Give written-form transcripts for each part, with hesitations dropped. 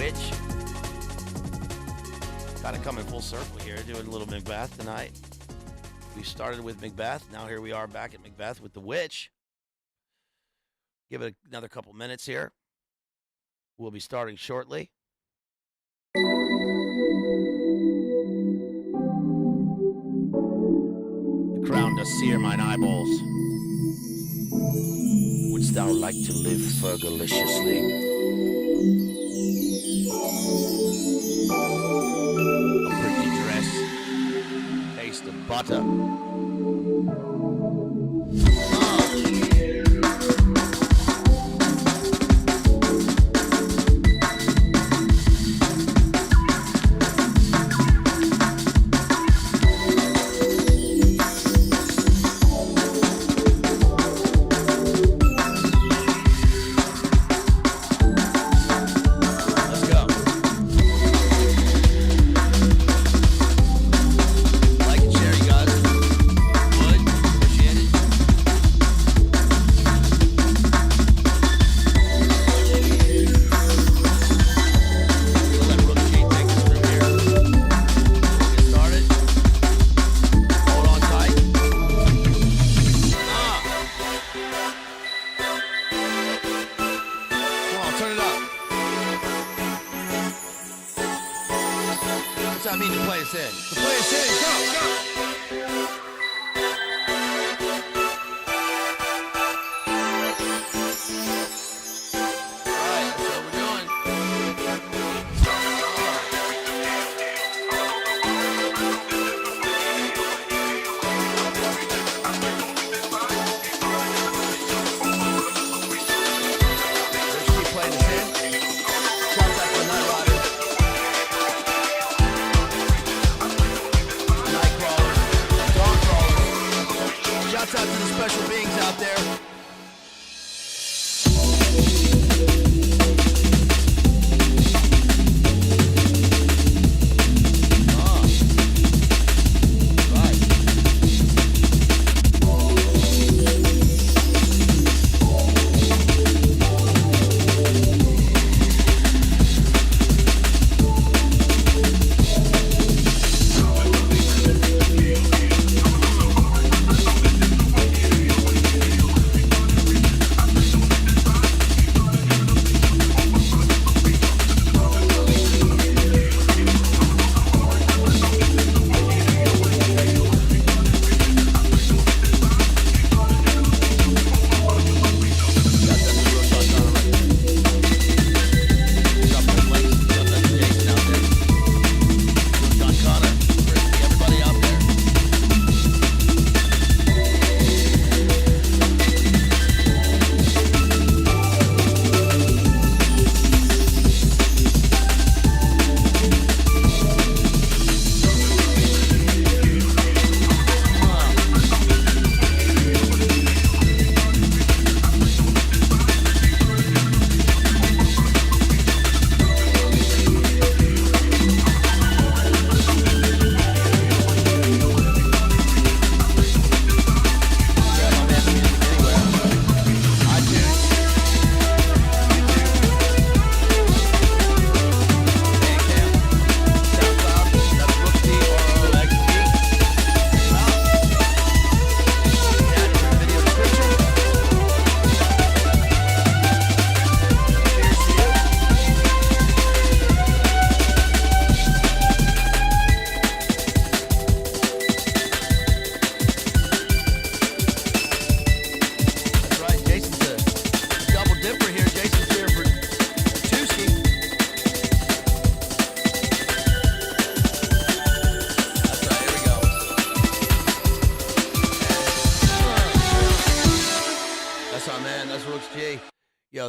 Vvitch. Kind of coming full circle here, doing a little Macbeth tonight. We started with Macbeth. Now here we are back at Macbeth with the Witch. Give it another couple minutes here. We'll be starting shortly. The crown does sear mine eyeballs. Wouldst thou like to live fergaliciously? A pretty dress, taste of butter.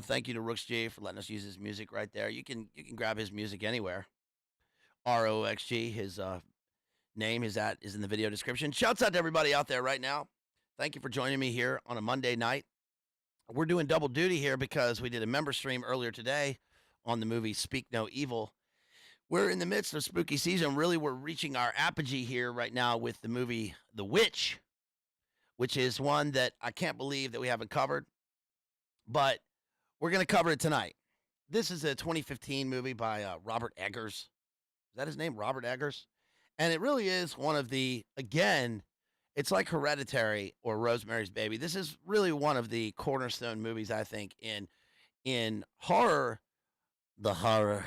Thank you to Rooks G for letting us use his music right there. You can grab his music anywhere. ROXG, his name is in the video description. Shouts out to everybody out there right now. Thank you for joining me here on a Monday night. We're doing double duty here because we did a member stream earlier today on the movie Speak No Evil. We're in the midst of spooky season. Really, we're reaching our apogee here right now with the movie The Witch, which is one that I can't believe that we haven't covered. But we're going to cover it tonight. This is a 2015 movie by Robert Eggers. Is that his name? Robert Eggers? And it really is one of the, again, it's like Hereditary or Rosemary's Baby. This is really one of the cornerstone movies, I think, in horror. The horror.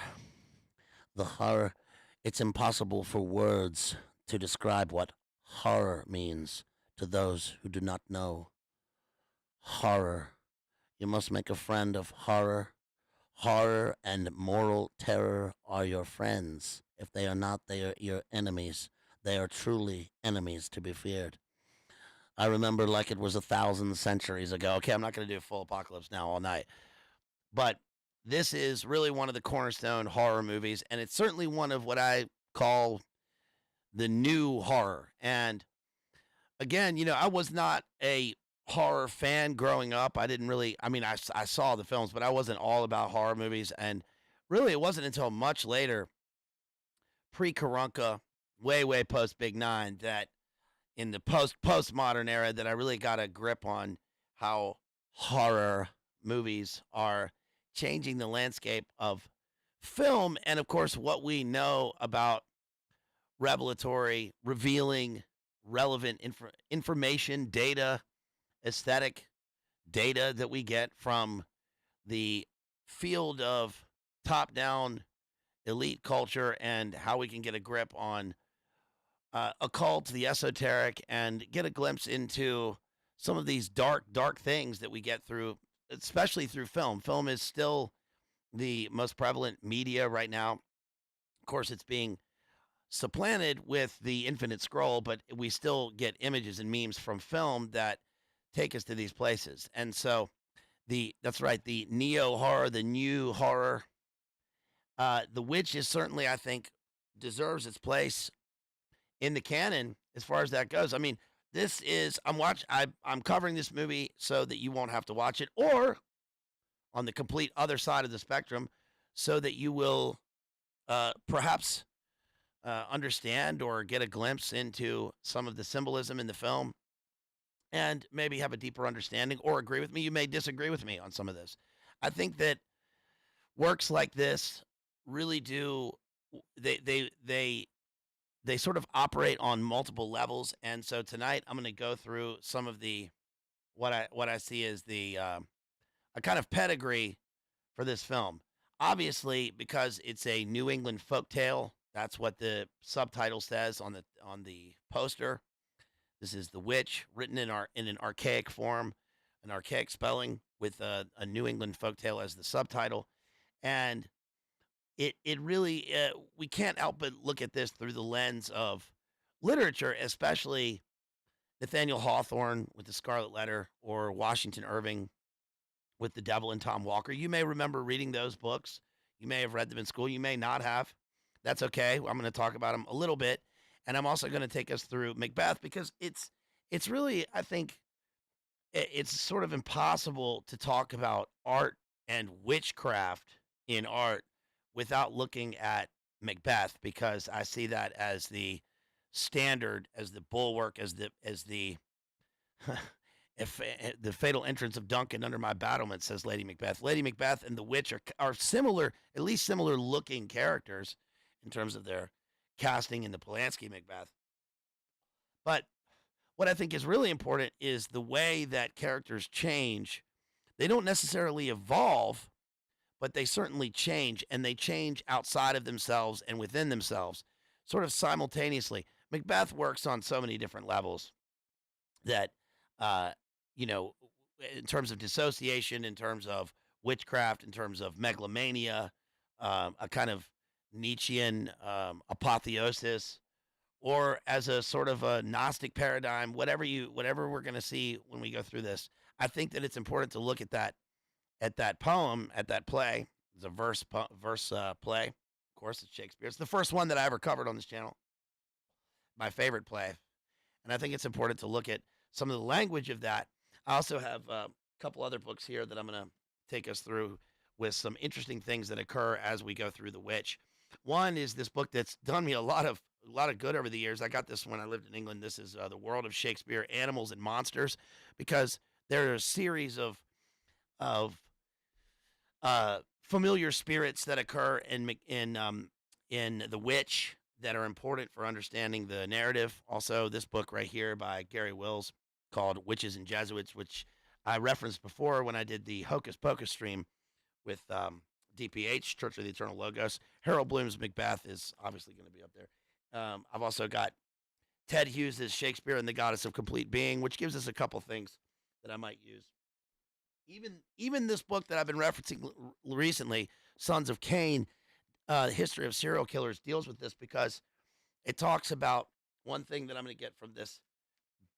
The horror. It's impossible for words to describe what horror means to those who do not know. Horror. You must make a friend of horror. Horror and moral terror are your friends. If they are not, they are your enemies. They are truly enemies to be feared. I remember like it was 1,000 centuries ago. Okay, I'm not going to do a full apocalypse now all night. But this is really one of the cornerstone horror movies, and it's certainly one of what I call the new horror. And again, I was not a horror fan growing up. I didn't really, I saw the films, but I wasn't all about horror movies. And really, it wasn't until much later, pre Carunca, way post Big Nine, that in the postmodern era, that I really got a grip on how horror movies are changing the landscape of film. And of course, what we know about revelatory, revealing, relevant information, data, aesthetic data that we get from the field of top down elite culture, and how we can get a grip on occult, the esoteric, and get a glimpse into some of these dark things that we get through, especially through film. Film is still the most prevalent media right now. Of course, it's being supplanted with the infinite scroll, but we still get images and memes from film that take us to these places. And so that's right, the neo horror, the new horror, the witch is certainly, I think, deserves its place in the canon as far as that goes. I mean, this is I'm covering this movie so that you won't have to watch it, or on the complete other side of the spectrum, so that you will perhaps understand or get a glimpse into some of the symbolism in the film, and maybe have a deeper understanding or agree with me. You may disagree with me on some of this. I think that works like this really do they sort of operate on multiple levels. And so tonight I'm going to go through some of the what I see as the a kind of pedigree for this film. Obviously, because it's a New England folk tale, that's what the subtitle says on the poster. This is The Witch, written in an archaic form, an archaic spelling, with a New England folktale as the subtitle. And it really, we can't help but look at this through the lens of literature, especially Nathaniel Hawthorne with The Scarlet Letter, or Washington Irving with The Devil and Tom Walker. You may remember reading those books. You may have read them in school. You may not have. That's okay. I'm going to talk about them a little bit. And I'm also going to take us through Macbeth, because it's really, I think, it's sort of impossible to talk about art and witchcraft in art without looking at Macbeth, because I see that as the standard, as the bulwark, as the if the fatal entrance of Duncan under my battlement, says Lady Macbeth. Lady Macbeth and the witch are similar, at least similar looking characters in terms of their casting in the Polanski Macbeth. But what I think is really important is the way that characters change. They don't necessarily evolve, but they certainly change, and they change outside of themselves and within themselves, sort of simultaneously. Macbeth works on so many different levels that, uh, you know, in terms of dissociation, in terms of witchcraft, in terms of megalomania, a kind of Nietzschean apotheosis, or as a sort of a Gnostic paradigm, whatever we're going to see when we go through this. I think that it's important to look at that poem, at that play. It's a verse play. Of course, it's Shakespeare. It's the first one that I ever covered on this channel. My favorite play, and I think it's important to look at some of the language of that. I also have a couple other books here that I'm going to take us through with some interesting things that occur as we go through The Witch. One is this book that's done me a lot of good over the years. I got this when I lived in England. This is The World of Shakespeare: Animals and Monsters, because there are a series of familiar spirits that occur in the Witch that are important for understanding the narrative. Also, this book right here by Gary Wills called Witches and Jesuits, which I referenced before when I did the Hocus Pocus stream with DPH, Church of the Eternal Logos. Harold Bloom's Macbeth is obviously going to be up there. I've also got Ted Hughes' Shakespeare and the Goddess of Complete Being, which gives us a couple things that I might use. Even this book that I've been referencing recently, Sons of Cain, the history of serial killers, deals with this because it talks about one thing that I'm going to get from this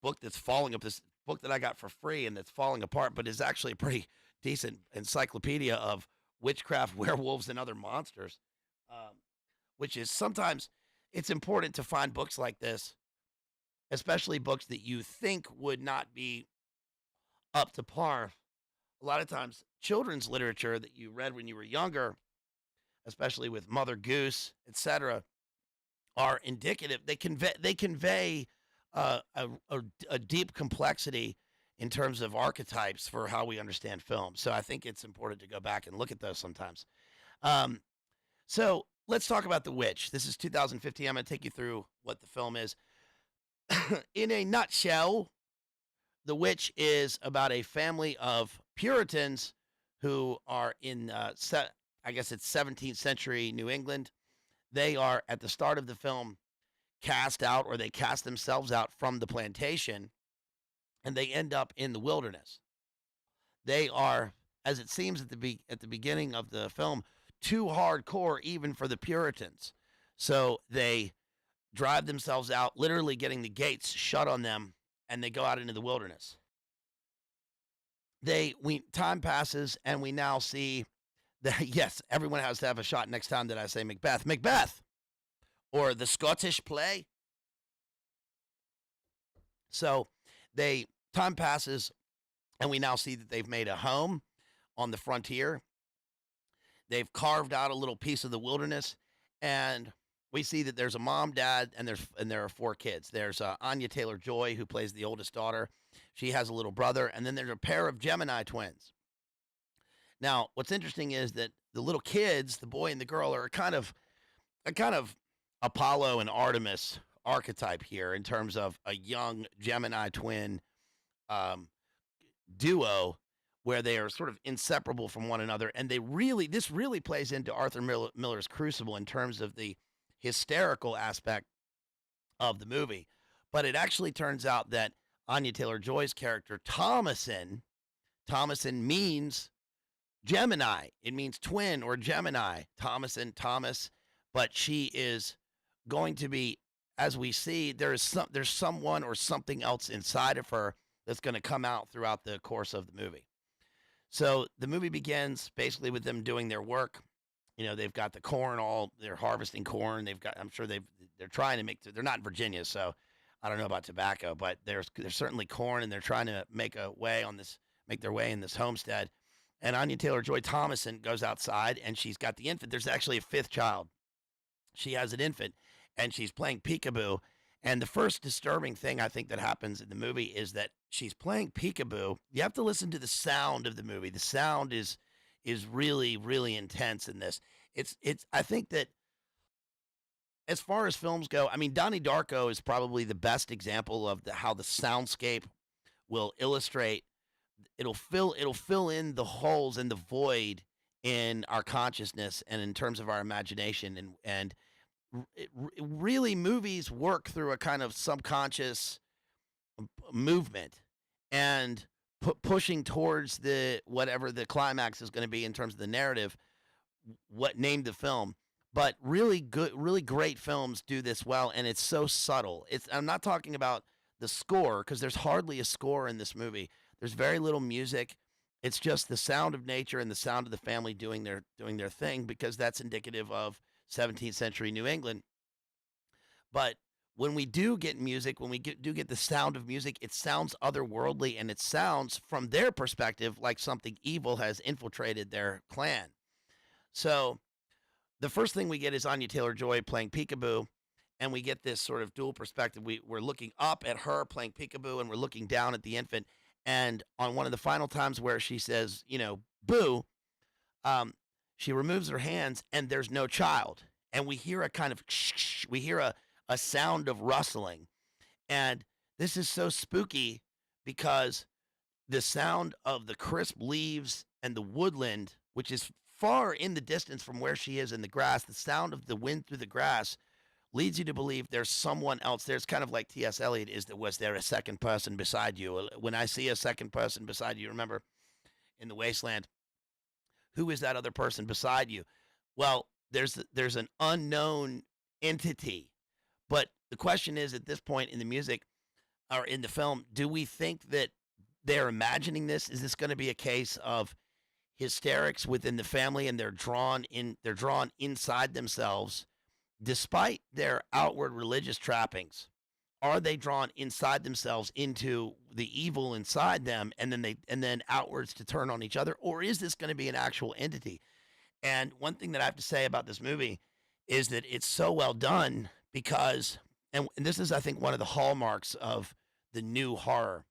book that's falling up, this book that I got for free and that's falling apart, but is actually a pretty decent encyclopedia of witchcraft, werewolves, and other monsters, which is sometimes it's important to find books like this, especially books that you think would not be up to par. A lot of times, children's literature that you read when you were younger, especially with Mother Goose, etc., are indicative. They convey a deep complexity in terms of archetypes for how we understand film. So I think it's important to go back and look at those sometimes. So let's talk about The Witch. This is 2015. I'm going to take you through what the film is. In a nutshell, The Witch is about a family of Puritans who are in, I guess it's 17th century New England. They are, at the start of the film, cast out, or they cast themselves out from the plantation, and they end up in the wilderness. They are, as it seems at the beginning of the film, too hardcore even for the Puritans. So they drive themselves out, literally getting the gates shut on them, and they go out into the wilderness. Time passes, and we now see that yes, everyone has to have a shot next time that I say Macbeth. Macbeth, or the Scottish play. So time passes, and we now see that they've made a home on the frontier. They've carved out a little piece of the wilderness, and we see that there's a mom, dad, and there are 4 kids. There's Anya Taylor-Joy, who plays the oldest daughter. She has a little brother, and then there's a pair of Gemini twins. Now, what's interesting is that the little kids, the boy and the girl, are a kind of Apollo and Artemis archetype here in terms of a young Gemini twin duo where they are sort of inseparable from one another. And this really plays into Arthur Miller's Crucible in terms of the hysterical aspect of the movie. But it actually turns out that Anya Taylor-Joy's character, Thomasin means Gemini. It means twin or Gemini. Thomas. But she is going to be, as we see, there's someone or something else inside of her that's going to come out throughout the course of the movie. So the movie begins basically with them doing their work. You know, they've got the corn, they're harvesting corn. I'm sure they're trying to they're not in Virginia, so I don't know about tobacco, but there's certainly corn, and they're trying to make their way in this homestead. And Anya Taylor-Joy Thomasin goes outside, and she's got the infant. There's actually a 5th child. She has an infant, and she's playing peekaboo. And the first disturbing thing I think that happens in the movie is that she's playing peekaboo. You have to listen to the sound of the movie. The sound is really, really intense in this. I think that as far as films go, I mean, Donnie Darko is probably the best example of how the soundscape will illustrate. It'll fill in the holes and the void in our consciousness and in terms of our imagination, and really movies work through a kind of subconscious movement and pushing towards whatever the climax is going to be in terms of the narrative, what named the film. But really great films do this well, and it's so subtle. I'm not talking about the score, because there's hardly a score in this movie. There's very little music. It's just the sound of nature and the sound of the family doing their thing, because that's indicative of 17th century New England. But when we do get music, when we do get the sound of music, it sounds otherworldly, and it sounds, from their perspective, like something evil has infiltrated their clan. So the first thing we get is Anya Taylor-Joy playing peekaboo, and we get this sort of dual perspective. We're looking up at her playing peekaboo, and we're looking down at the infant. And on one of the final times where she says, boo, um, she removes her hands and there's no child. And we hear a kind of, we hear a sound of rustling. And this is so spooky because the sound of the crisp leaves and the woodland, which is far in the distance from where she is in the grass, the sound of the wind through the grass leads you to believe there's someone else. There's kind of like T.S. Eliot is that was there a second person beside you? When I see a second person beside you, remember in the wasteland, who is that other person beside you? Well, there's an unknown entity. But the question is at this point in the music or in the film, do we think that they're imagining this? Is this going to be a case of hysterics within the family and they're drawn inside themselves despite their outward religious trappings? Are they drawn inside themselves into the evil inside them and then outwards to turn on each other, or is this going to be an actual entity? And one thing that I have to say about this movie is that it's so well done because and this is I think one of the hallmarks of the new horror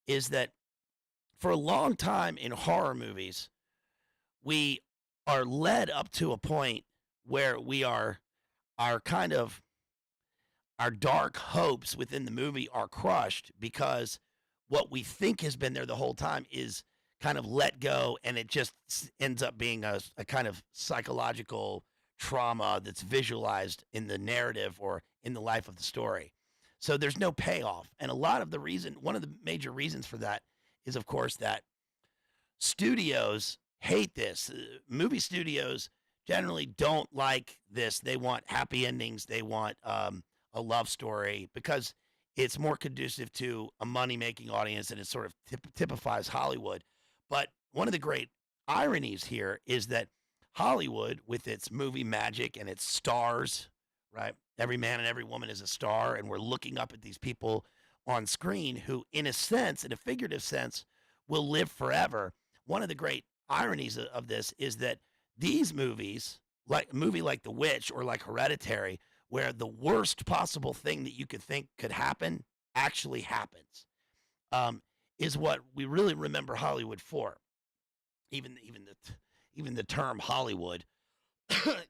is that for a long time in horror movies we are led up to a point where we are kind of our dark hopes within the movie are crushed because what we think has been there the whole time is kind of let go and it just ends up being a kind of psychological trauma that's visualized in the narrative or in the life of the story. So there's no payoff. And a lot of the reason, one of the major reasons for that is, of course, that studios hate this. Movie studios generally don't like this. They want happy endings. They want a love story because it's more conducive to a money-making audience and it sort of typifies Hollywood. But one of the great ironies here is that Hollywood, with its movie magic and its stars, right? Every man and every woman is a star, and we're looking up at these people on screen who, in a sense, in a figurative sense, will live forever. One of the great ironies of this is that these movies, like a movie like The Witch or like Hereditary, where the worst possible thing that you could think could happen actually happens, is what we really remember Hollywood for. Even the term Hollywood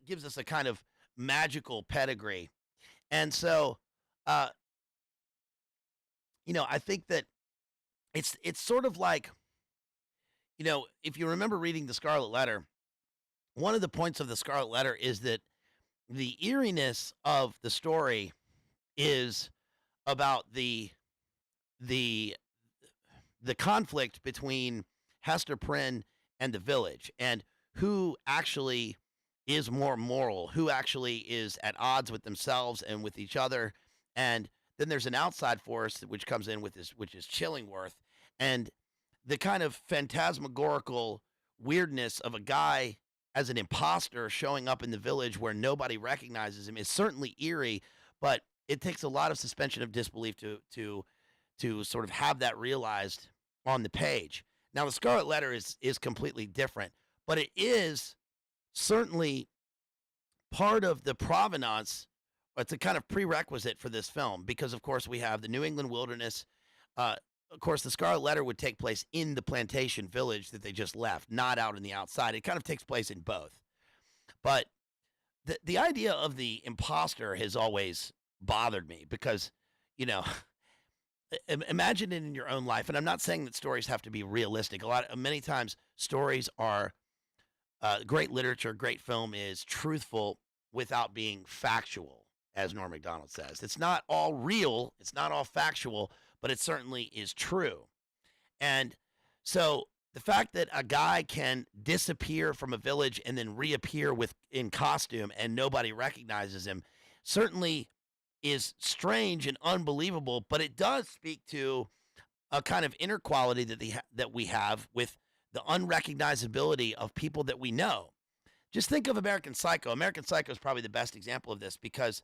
gives us a kind of magical pedigree, and so uh, I think that it's sort of like if you remember reading the Scarlet Letter, one of the points of the Scarlet Letter is that the eeriness of the story is about the the conflict between Hester Prynne and the village and who actually is more moral, who actually is at odds with themselves and with each other. And then there's an outside force which comes in with this, which is Chillingworth. And the kind of phantasmagorical weirdness of a guy as an imposter showing up in the village where nobody recognizes him is certainly eerie, but it takes a lot of suspension of disbelief to sort of have that realized on the page. Now, the Scarlet Letter is completely different, but it is certainly part of the provenance. It's a kind of prerequisite for this film because, of course, we have the New England wilderness. Of course, the Scarlet Letter would take place in the plantation village that they just left, not out in the outside. It kind of takes place in both. But the idea of the imposter has always bothered me because, you know, imagine it in your own life. And I'm not saying that stories have to be realistic. Many times stories are great literature, great film is truthful without being factual, as Norm Macdonald says. It's not all real, it's not all factual, but it certainly is true. And so the fact that a guy can disappear from a village and then reappear in costume and nobody recognizes him certainly is strange and unbelievable, but it does speak to a kind of inner quality that we have with the unrecognizability of people that we know. Just think of American Psycho. American Psycho is probably the best example of this because,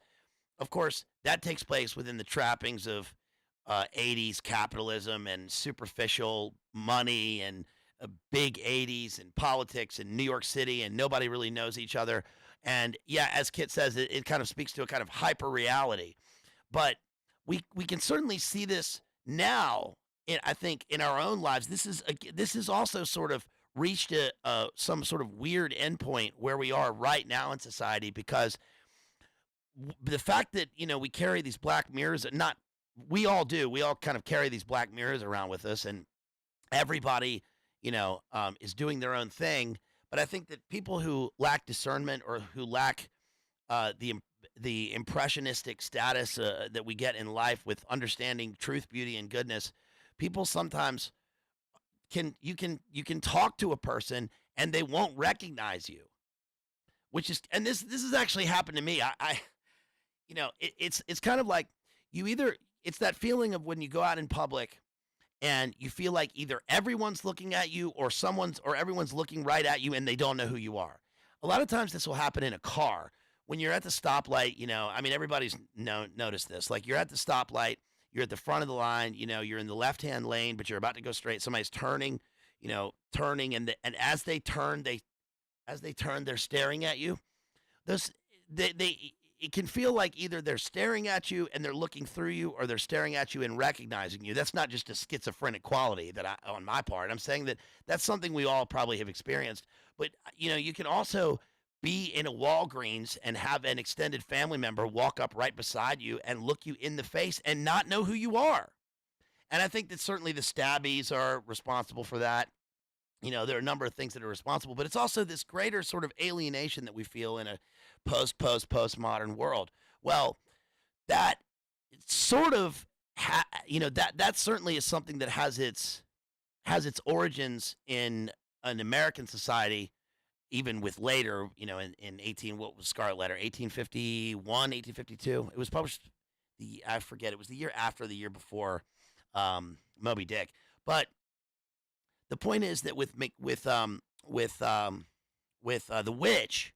of course, that takes place within the trappings of 80s capitalism and superficial money and big 80s and politics in New York City, and nobody really knows each other. And yeah, as Kit says, it kind of speaks to a kind of hyper reality. But we can certainly see this now. I think in our own lives, this is also sort of reached some sort of weird endpoint where we are right now in society, because the fact that, we carry these black mirrors, not we all do, we all kind of carry these black mirrors around with us, and everybody, is doing their own thing. But I think that people who lack discernment, or who lack the impressionistic status that we get in life with understanding truth, beauty, and goodness, people sometimes you can talk to a person and they won't recognize you, which is, and this has actually happened to me. It's kind of like, it's that feeling of when you go out in public and you feel like either everyone's looking at you, or everyone's looking right at you, and they don't know who you are. A lot of times this will happen in a car when you're at the stoplight. Everybody's noticed this. Like, you're at the stoplight, you're at the front of the line, you're in the left-hand lane, but you're about to go straight. Somebody's turning, and as they turn, they're staring at you. It can feel like either they're staring at you and they're looking through you, or they're staring at you and recognizing you. That's not just a schizophrenic quality on my part. I'm saying that that's something we all probably have experienced. But, you can also be in a Walgreens and have an extended family member walk up right beside you and look you in the face and not know who you are. And I think that certainly the stabbies are responsible for that. There are a number of things that are responsible, but it's also this greater sort of alienation that we feel in a postmodern world. Well, that sort of, that certainly is something that has its origins in an American society, even with later, in what was Scarlet Letter, 1851, 1852. It was published, I forget, it was the year after the year before Moby Dick. But the point is that with the Witch,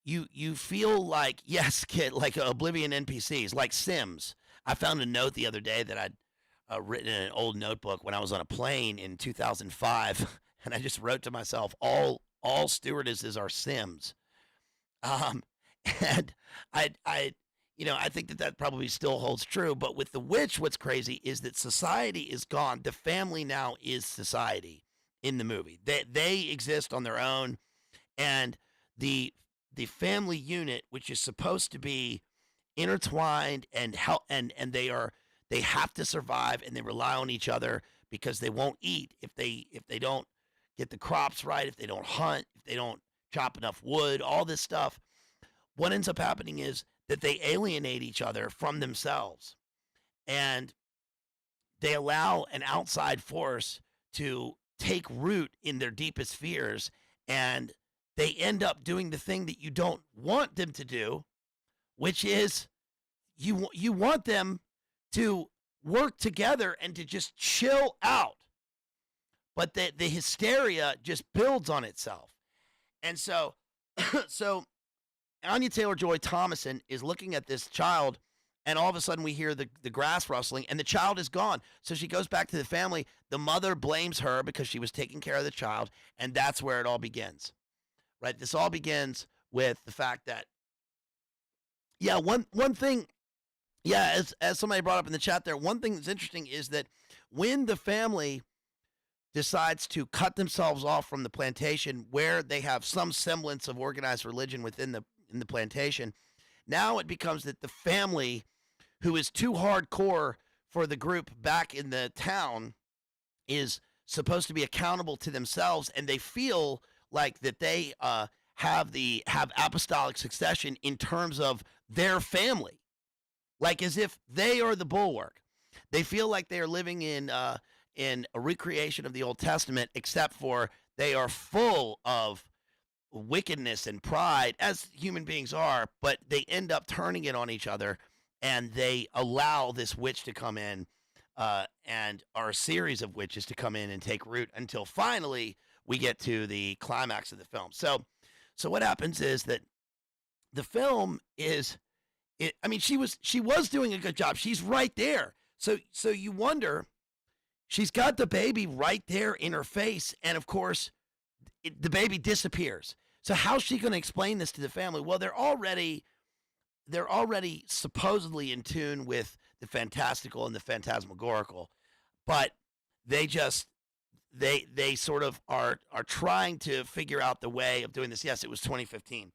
you feel like, yes, kid, like Oblivion NPCs, like Sims. I found a note the other day that I'd written in an old notebook when I was on a plane in 2005, and I just wrote to myself, all stewardesses are Sims. And I think that probably still holds true. But with the Witch, what's crazy is that society is gone. The family now is society in the movie. They exist on their own, and the family unit, which is supposed to be intertwined and help, and they have to survive, and they rely on each other because they won't eat if they don't get the crops right, if they don't hunt, if they don't chop enough wood, all this stuff. What ends up happening is that they alienate each other from themselves, and they allow an outside force to take root in their deepest fears, and they end up doing the thing that you don't want them to do, which is you want them to work together and to just chill out. But the hysteria just builds on itself. And so Anya Taylor-Joy Thomason is looking at this child, and all of a sudden we hear the grass rustling, and the child is gone. So she goes back to the family. The mother blames her because she was taking care of the child, and that's where it all begins. Right? This all begins with the fact that, one thing, as somebody brought up in the chat there, one thing that's interesting is that when the family decides to cut themselves off from the plantation, where they have some semblance of organized religion within the plantation, now it becomes that the family, who is too hardcore for the group back in the town, is supposed to be accountable to themselves, and they feel like that they have apostolic succession in terms of their family, like as if they are the bulwark. They feel like they are living in a recreation of the Old Testament, except for they are full of wickedness and pride, as human beings are, but they end up turning it on each other, and they allow this witch to come in, and a series of witches to come in and take root, until finally we get to the climax of the film. So what happens is that the film is, she was doing a good job. She's right there. So you wonder, she's got the baby right there in her face, and of course, the baby disappears. So how's she going to explain this to the family? Well, they're already supposedly in tune with the fantastical and the phantasmagorical, but they just they sort of are trying to figure out the way of doing this. Yes, it was 2015,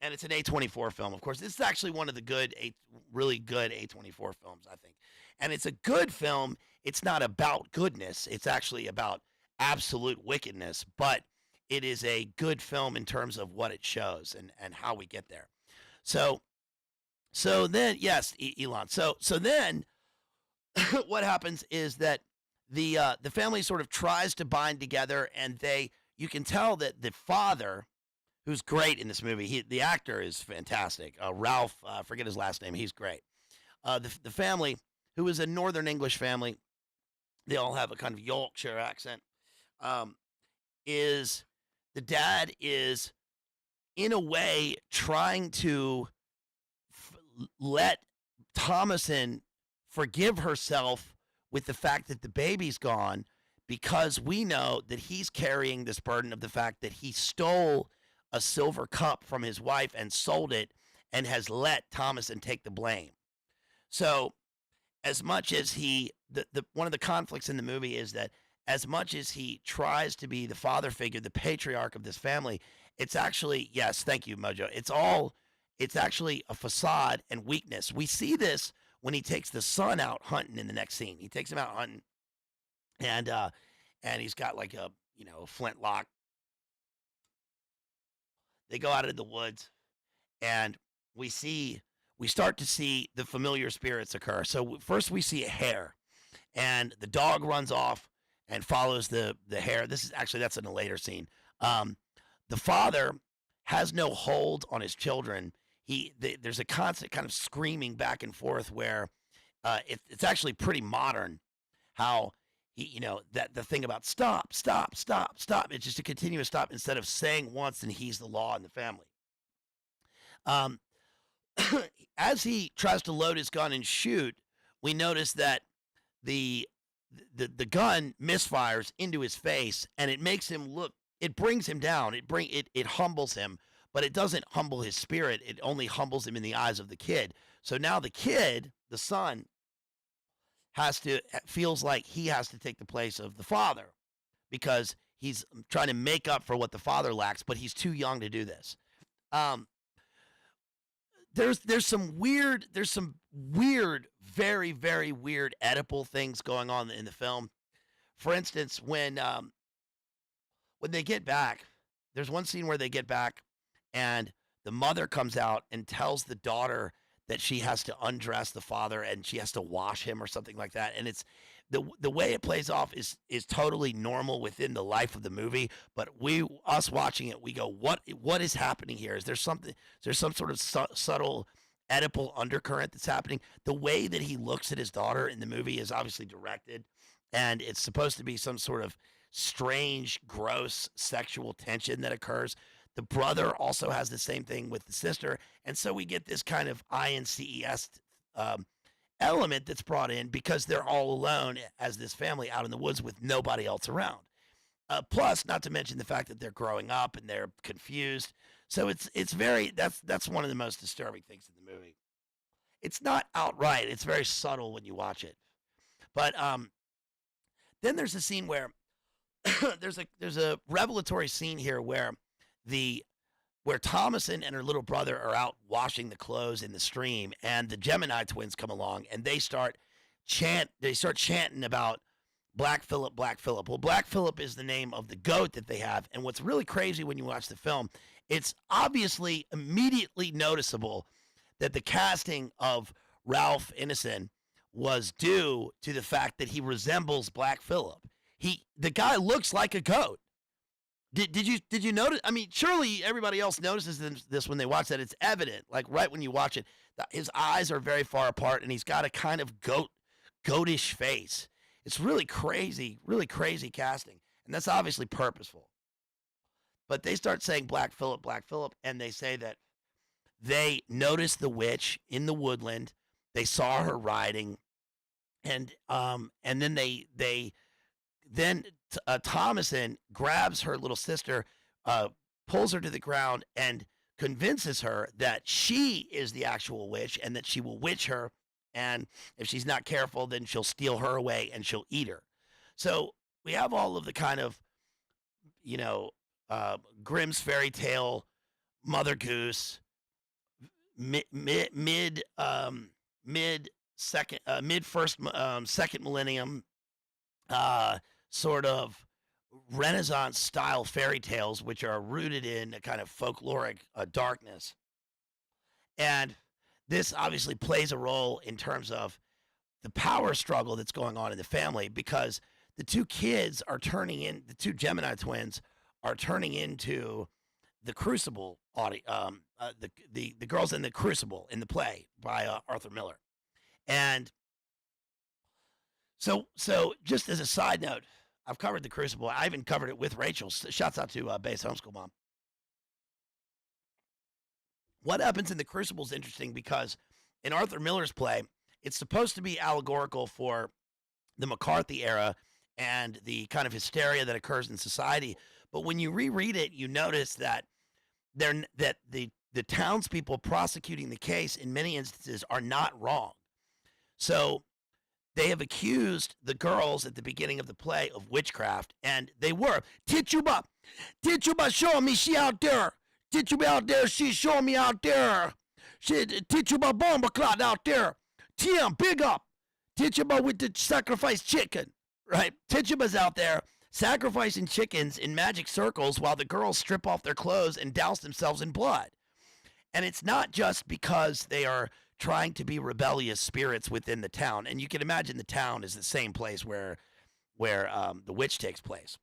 and it's an A24 film. Of course, this is actually one of the really good A24 films, I think, and it's a good film. It's not about goodness. It's actually about absolute wickedness, but it is a good film in terms of what it shows and how we get there. So then, yes, Elon. So then, what happens is that the family sort of tries to bind together, and you can tell that the father, who's great in this movie, the actor is fantastic. Ralph, forget his last name, he's great. The family, who is a Northern English family, they all have a kind of Yorkshire accent. Is the dad is in a way trying to let Thomason forgive herself with the fact that the baby's gone, because we know that he's carrying this burden of the fact that he stole a silver cup from his wife and sold it and has let Thomason take the blame. So as much as one of the conflicts in the movie is that as much as he tries to be the father figure, the patriarch of this family, it's actually, yes, thank you, Mojo. It's actually a facade and weakness. We see this when he takes the son out hunting in the next scene. He takes him out hunting, and he's got like a flintlock. They go out into the woods, and we start to see the familiar spirits occur. So first we see a hare, and the dog runs off and follows the hare. That's in a later scene. The father has no hold on his children. There's a constant kind of screaming back and forth where it's actually pretty modern how that the thing about stop. It's just a continuous stop instead of saying once and he's the law in the family. As he tries to load his gun and shoot, we notice that the gun misfires into his face, and it makes him look. It brings him down. It humbles him, but it doesn't humble his spirit. It only humbles him in the eyes of the kid. So now the kid, the son, feels like he has to take the place of the father because he's trying to make up for what the father lacks, but he's too young to do this. There's some weird, very, very weird Oedipal things going on in the film. For instance, when they get back, there's one scene where they get back and the mother comes out and tells the daughter that she has to undress the father and she has to wash him or something like that. And it's the way it plays off is totally normal within the life of the movie. But us watching it, we go, what is happening here? Is there some sort of subtle Oedipal undercurrent that's happening? The way that he looks at his daughter in the movie is obviously directed, and it's supposed to be some sort of strange, gross sexual tension that occurs. The brother also has the same thing with the sister, and so we get this kind of INCES element that's brought in because they're all alone as this family out in the woods with nobody else around. Plus, not to mention the fact that they're growing up and they're confused. So that's one of the most disturbing things in the movie. It's not outright; it's very subtle when you watch it. But then there's a scene where there's a revelatory scene here where Thomason and her little brother are out washing the clothes in the stream, and the Gemini twins come along and they start chanting about Black Phillip, Black Phillip. Well, Black Phillip is the name of the goat that they have, and what's really crazy when you watch the film, it's obviously immediately noticeable that the casting of Ralph Ineson was due to the fact that he resembles Black Phillip. The guy looks like a goat. Did you notice? I mean, surely everybody else notices this when they watch that. It's evident, like right when you watch it. His eyes are very far apart, and he's got a kind of goatish face. It's really crazy casting, and that's obviously purposeful. But they start saying Black Phillip, and they say that they noticed the witch in the woodland. They saw her riding, and then Thomason grabs her little sister, pulls her to the ground, and convinces her that she is the actual witch and that she will witch her. And if she's not careful, then she'll steal her away and she'll eat her. So we have all of the kind of, you know, Grimm's fairy tale, Mother Goose, mid second, mid first, second millennium, uh, sort of Renaissance style fairy tales, which are rooted in a kind of folkloric darkness. And this obviously plays a role in terms of the power struggle that's going on in the family because the the two Gemini twins are turning into the Crucible the girls in the Crucible in the play by Arthur Miller. And so just as a side note, I've covered the Crucible. I even covered it with Rachel. Shouts out to Bazed Homeschool Mom. What happens in the Crucible is interesting because in Arthur Miller's play, it's supposed to be allegorical for the McCarthy era and the kind of hysteria that occurs in society. But when you reread it, you notice that the townspeople prosecuting the case in many instances are not wrong. So they have accused the girls at the beginning of the play of witchcraft, and they were. Tituba showing me she out there. Tituba out there, she showing me out there. Tituba bomba cloud out there. Tim, big up. Tituba with the sacrificed chicken, right? Tituba's out there sacrificing chickens in magic circles while the girls strip off their clothes and douse themselves in blood. And it's not just because they are trying to be rebellious spirits within the town. And you can imagine the town is the same place where the witch takes place.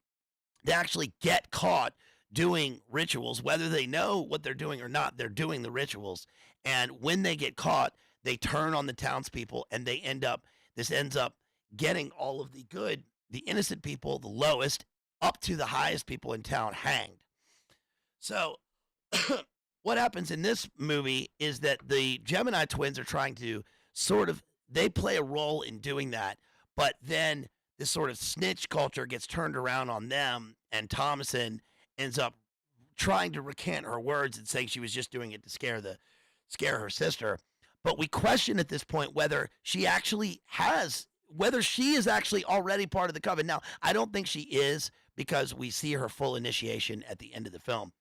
They actually get caught doing rituals, whether they know what they're doing or not, they're doing the rituals. And when they get caught, they turn on the townspeople and this ends up getting all of the good, the innocent people, the lowest, up to the highest people in town hanged. So what happens in this movie is that the Gemini twins are trying to they play a role in doing that, but then this sort of snitch culture gets turned around on them, and Thomason ends up trying to recant her words and saying she was just doing it to scare her sister. But we question at this point whether she is actually already part of the coven. Now, I don't think she is because we see her full initiation at the end of the film.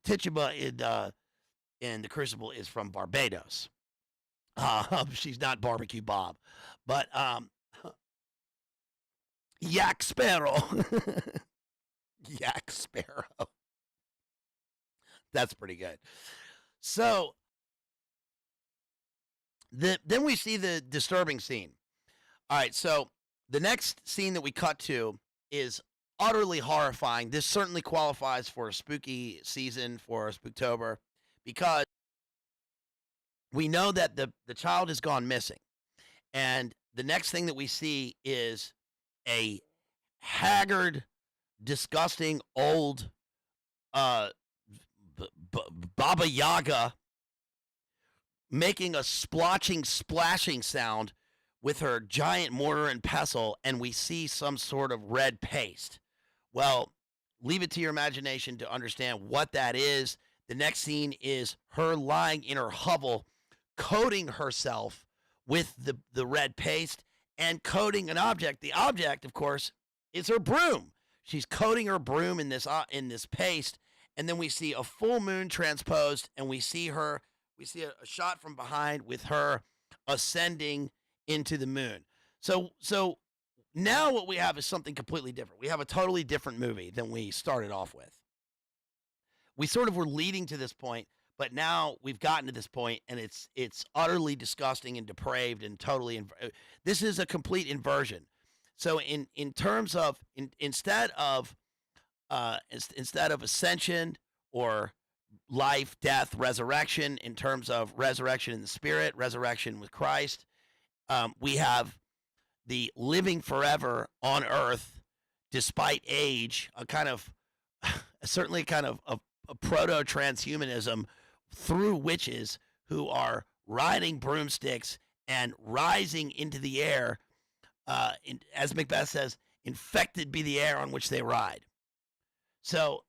Tituba in the Crucible is from Barbados. She's not Barbecue Bob, but Yak Sparrow. Yak Sparrow. That's pretty good. So then we see the disturbing scene. All right, so the next scene that we cut to is utterly horrifying. This certainly qualifies for a spooky season for Spooktober because we know that the child has gone missing. And the next thing that we see is a haggard, disgusting old Baba Yaga making a splashing sound with her giant mortar and pestle, and we see some sort of red paste. Well, leave it to your imagination to understand what that is. The next scene is her lying in her hovel, coating herself with the red paste and coating an object. The object, of course, is her broom. She's coating her broom in this paste, and then we see a full moon transposed, and we see a shot from behind with her ascending into the moon. So now what we have is something completely different. We have a totally different movie than we started off with. We sort of were leading to this point, but now we've gotten to this point, and it's utterly disgusting and depraved and totally. This is a complete inversion. So in terms of instead of ascension or life, death, resurrection, in terms of resurrection in the spirit, resurrection with Christ, we have the living forever on earth despite age, certainly a kind of a proto-transhumanism through witches who are riding broomsticks and rising into the air, as Macbeth says, infected be the air on which they ride. So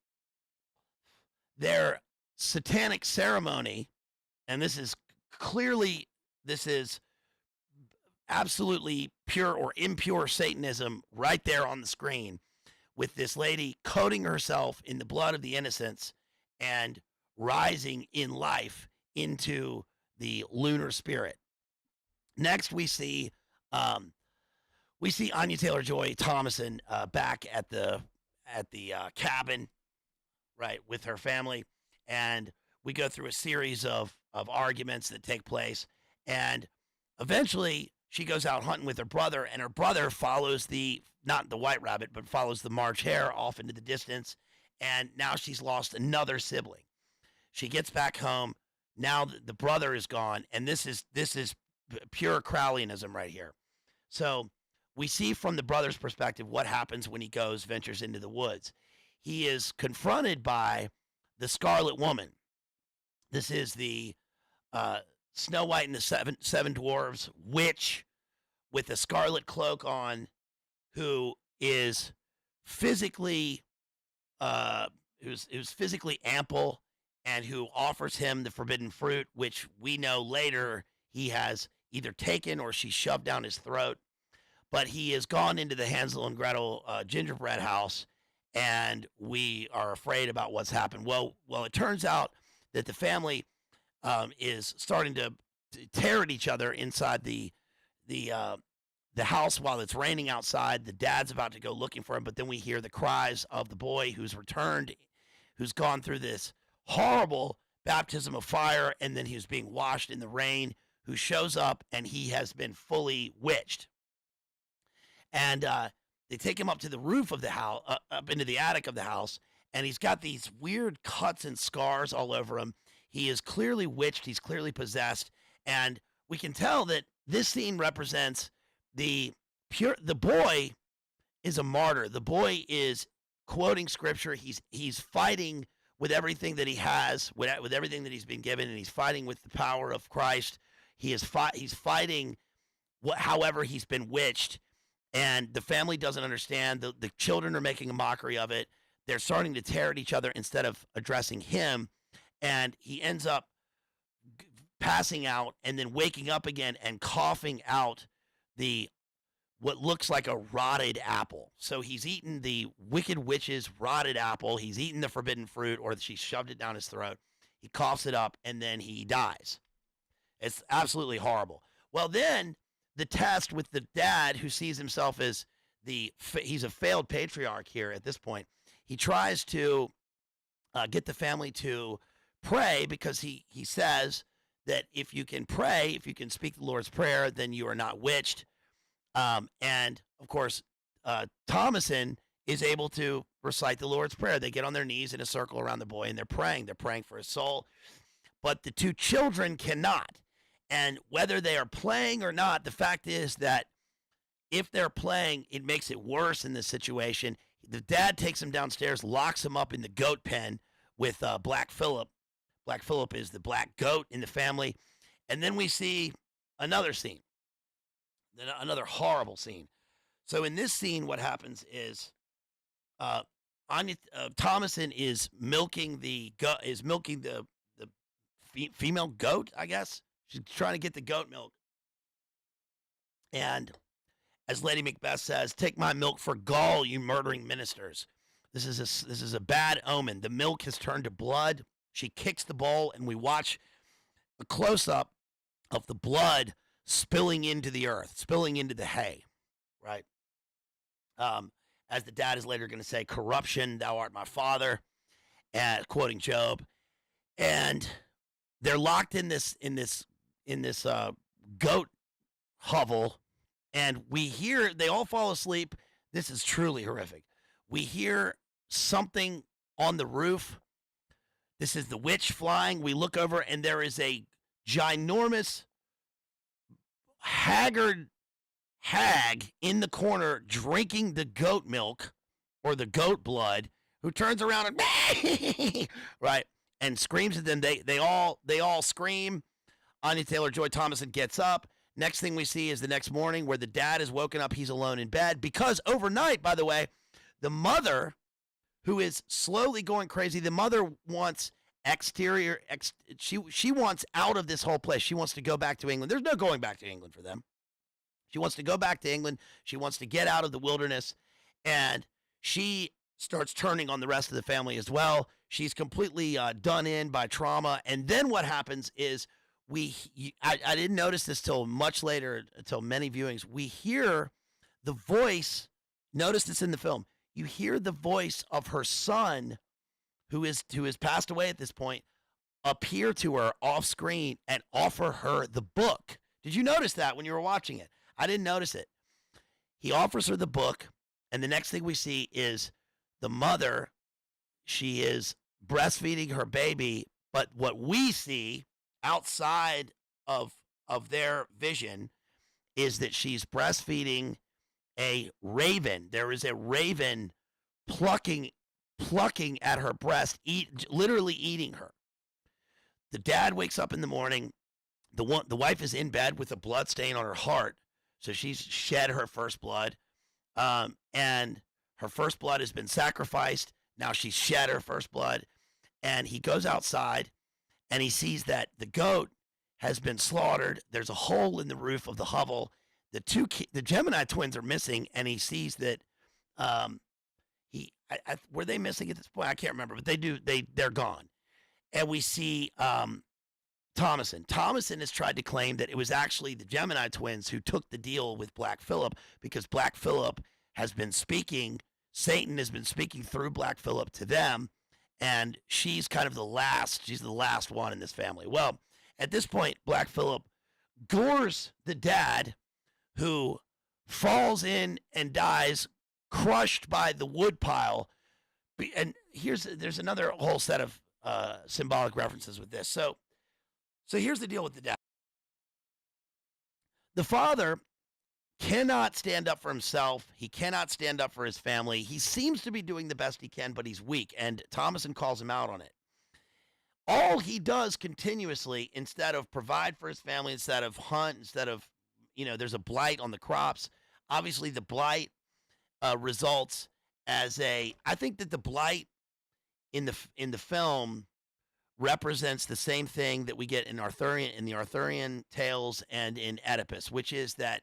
their satanic ceremony, and this is absolutely pure or impure Satanism right there on the screen, with this lady coating herself in the blood of the innocents and rising in life into the lunar spirit. Next, we see Anya Taylor-Joy Thomason back at the cabin, right, with her family, and we go through a series of arguments that take place, and eventually she goes out hunting with her brother, and her brother follows not the white rabbit, but follows the March hare off into the distance, and now she's lost another sibling. She gets back home. Now the brother is gone, and this is pure Crowleyanism right here. So we see from the brother's perspective what happens when he ventures into the woods. He is confronted by the Scarlet Woman. This is the Snow White and the Seven Dwarves witch with a scarlet cloak on, who is physically who's physically ample, and who offers him the forbidden fruit, which we know later he has either taken or she shoved down his throat. But he has gone into the Hansel and Gretel gingerbread house, and we are afraid about what's happened. Well, it turns out that the family is starting to tear at each other inside the house while it's raining outside. The dad's about to go looking for him, but then we hear the cries of the boy who's returned, who's gone through this horrible baptism of fire, and then he's being washed in the rain, who shows up, and he has been fully witched. And they take him up to the roof of the house, up into the attic of the house, and he's got these weird cuts and scars all over him. He is clearly witched. He's clearly possessed. And we can tell that this scene represents the boy is a martyr. The boy is quoting scripture. He's fighting with everything that he has, with everything that he's been given, and he's fighting with the power of Christ. He's fighting however he's been witched, and the family doesn't understand. The children are making a mockery of it. They're starting to tear at each other instead of addressing him, and he ends up passing out and then waking up again and coughing out what looks like a rotted apple. So he's eaten the wicked witch's rotted apple. He's eaten the forbidden fruit, or she shoved it down his throat. He coughs it up, and then he dies. It's absolutely horrible. Well, then the test with the dad, who sees himself as he's a failed patriarch here at this point. He tries to get the family to pray, because he says that if you can pray, if you can speak the Lord's Prayer, then you are not witched. And of course, Thomason is able to recite the Lord's Prayer. They get on their knees in a circle around the boy, and they're praying. They're praying for his soul. But the two children cannot. And whether they are playing or not, the fact is that if they're playing, it makes it worse in this situation. The dad takes him downstairs, locks him up in the goat pen with Black Phillip. Black Phillip is the black goat in the family. And then we see another scene, another horrible scene. So in this scene, what happens is Thomason is milking the female goat, I guess. She's trying to get the goat milk. And as Lady Macbeth says, "Take my milk for gall, you murdering ministers." This is a bad omen. The milk has turned to blood. She kicks the bowl, and we watch a close-up of the blood spilling into the earth, spilling into the hay, right? As the dad is later going to say, "Corruption, thou art my father," quoting Job. And they're locked in this goat hovel, and we hear they all fall asleep. This is truly horrific. We hear something on the roof. This is the witch flying. We look over, and there is a ginormous, haggard hag in the corner drinking the goat milk or the goat blood, who turns around and right, and screams at them. They all scream. Anya Taylor-Joy Thomason gets up. Next thing we see is the next morning, where the dad is woken up. He's alone in bed, because overnight, by the way, the mother, who is slowly going crazy, the mother wants she wants out of this whole place. She wants to go back to England. There's no going back to England for them. She wants to go back to England. She wants to get out of the wilderness, and she starts turning on the rest of the family as well. She's completely done in by trauma. And then what happens is I didn't notice this till much later, till many viewings. We hear the voice. Notice this in the film. You hear the voice of her son, who has passed away at this point, appear to her off screen and offer her the book. Did you notice that when you were watching it? I didn't notice it. He offers her the book, and the next thing we see is the mother. She is breastfeeding her baby, but what we see outside of their vision is that she's breastfeeding a raven. There is a raven plucking at her breast, literally eating her. The dad wakes up in the morning. The wife is in bed with a blood stain on her heart, so she's shed her first blood, and her first blood has been sacrificed. Now she's shed her first blood, and he goes outside, and he sees that the goat has been slaughtered. There's a hole in the roof of the hovel. The Gemini twins are missing, and he sees that were they missing at this point? I can't remember, but they're gone. And we see Thomason. Thomason has tried to claim that it was actually the Gemini twins who took the deal with Black Phillip, because Black Phillip has been speaking, Satan has been speaking through Black Phillip to them, and she's kind of the last one in this family. Well, at this point, Black Phillip gores the dad, who falls in and dies, crushed by the wood pile. And there's another whole set of symbolic references with this. So here's the deal with the dad. The father cannot stand up for himself. He cannot stand up for his family. He seems to be doing the best he can, but he's weak, and Thomason calls him out on it. All he does continuously, instead of provide for his family, instead of hunt, instead of, there's a blight on the crops. Obviously, the blight results as I think that the blight in the film represents the same thing that we get in the Arthurian tales and in Oedipus, which is that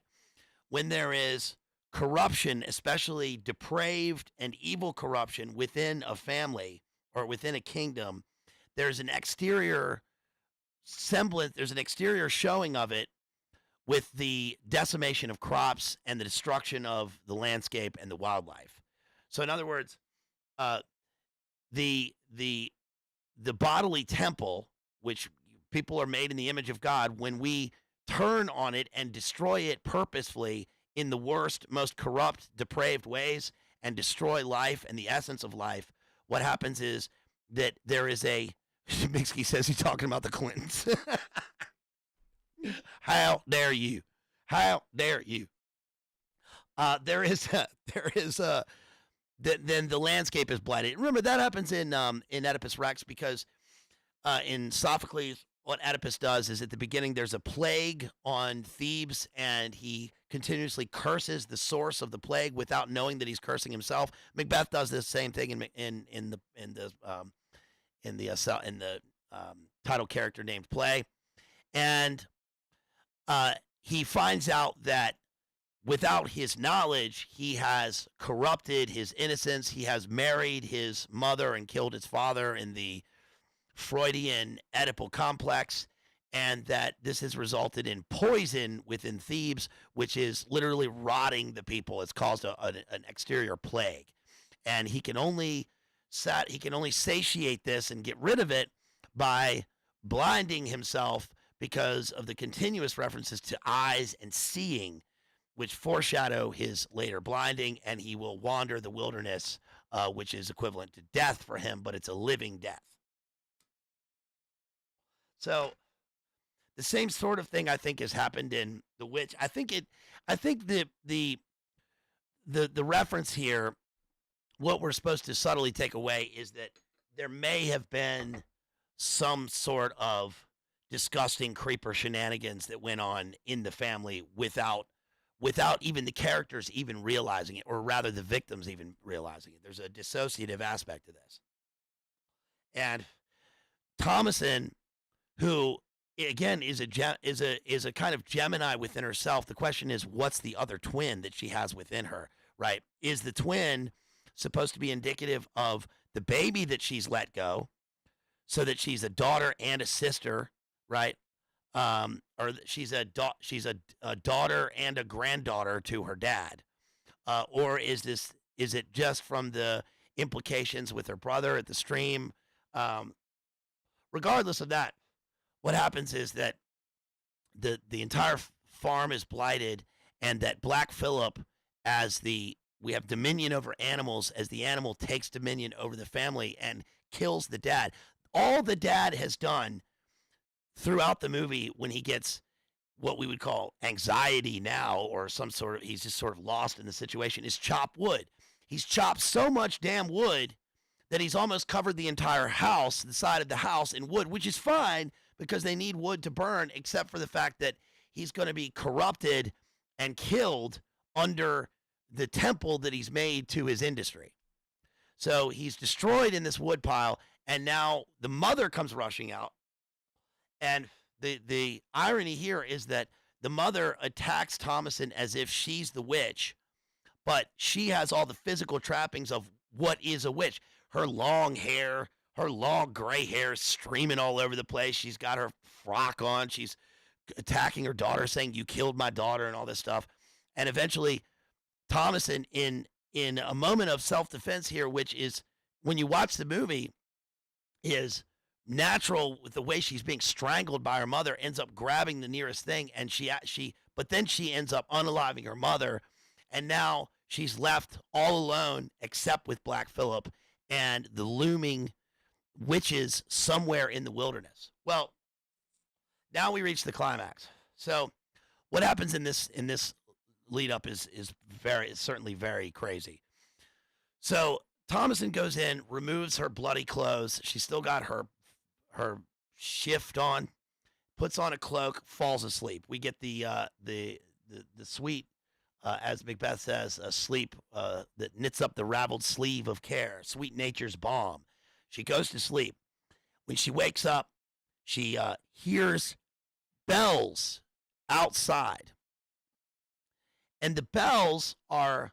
when there is corruption, especially depraved and evil corruption within a family or within a kingdom, there's an exterior semblance, there's an exterior showing of it with the decimation of crops and the destruction of the landscape and the wildlife. So in other words, the bodily temple, which people are made in the image of God, when we turn on it and destroy it purposefully in the worst, most corrupt, depraved ways and destroy life and the essence of life, what happens is that there is Minsky says he's talking about the Clintons. How dare you? How dare you? Then the landscape is blighted. Remember, that happens in Oedipus Rex, because in Sophocles, what Oedipus does is at the beginning there's a plague on Thebes, and he continuously curses the source of the plague without knowing that he's cursing himself. Macbeth does the same thing in the title character named play, and he finds out that without his knowledge, he has corrupted his innocence. He has married his mother and killed his father in the Freudian Oedipal complex, and that this has resulted in poison within Thebes, which is literally rotting the people. It's caused an exterior plague, and he can only satiate this and get rid of it by blinding himself, because of the continuous references to eyes and seeing, which foreshadow his later blinding, and he will wander the wilderness, which is equivalent to death for him, but it's a living death. So the same sort of thing, I think, has happened in The Witch. I think the reference here, what we're supposed to subtly take away, is that there may have been some sort of disgusting creeper shenanigans that went on in the family without even the characters even realizing it, or rather the victims even realizing it. There's a dissociative aspect to this. And Thomason, who again is a kind of Gemini within herself. The question is, what's the other twin that she has within her, right? Is the twin supposed to be indicative of the baby that she's let go, so that she's a daughter and a sister, right? Or she's a daughter and a granddaughter to her dad, or is it just from the implications with her brother at the stream? Um, Regardless of that, what happens is that the entire farm is blighted, and that Black Phillip, as the we have dominion over animals, as the animal takes dominion over the family and kills the dad. All the dad has done throughout the movie, when he gets what we would call anxiety now, or some sort of, he's just sort of lost in the situation, is chop wood. He's chopped so much damn wood that he's almost covered the entire house, the side of the house, in wood, which is fine because they need wood to burn, except for the fact that he's going to be corrupted and killed under the temple that he's made to his industry. So he's destroyed in this wood pile, and now the mother comes rushing out. And the irony here is that the mother attacks Thomason as if she's the witch, but she has all the physical trappings of what is a witch. Her long hair, her long gray hair streaming all over the place. She's got her frock on. She's attacking her daughter, saying, "You killed my daughter," and all this stuff. And eventually, Thomason, in a moment of self-defense here, which is, when you watch the movie, is natural with the way she's being strangled by her mother, ends up grabbing the nearest thing, and but then she ends up unaliving her mother, and now she's left all alone except with Black Phillip and the looming witches somewhere in the wilderness. Well, now we reach the climax. So what happens in this lead up is certainly very crazy. So Thomason goes in, removes her bloody clothes. She's still got her shift on, puts on a cloak, falls asleep. We get the sweet, as Macbeth says, a sleep that knits up the raveled sleeve of care, sweet nature's balm. She goes to sleep. When she wakes up, she hears bells outside, and the bells are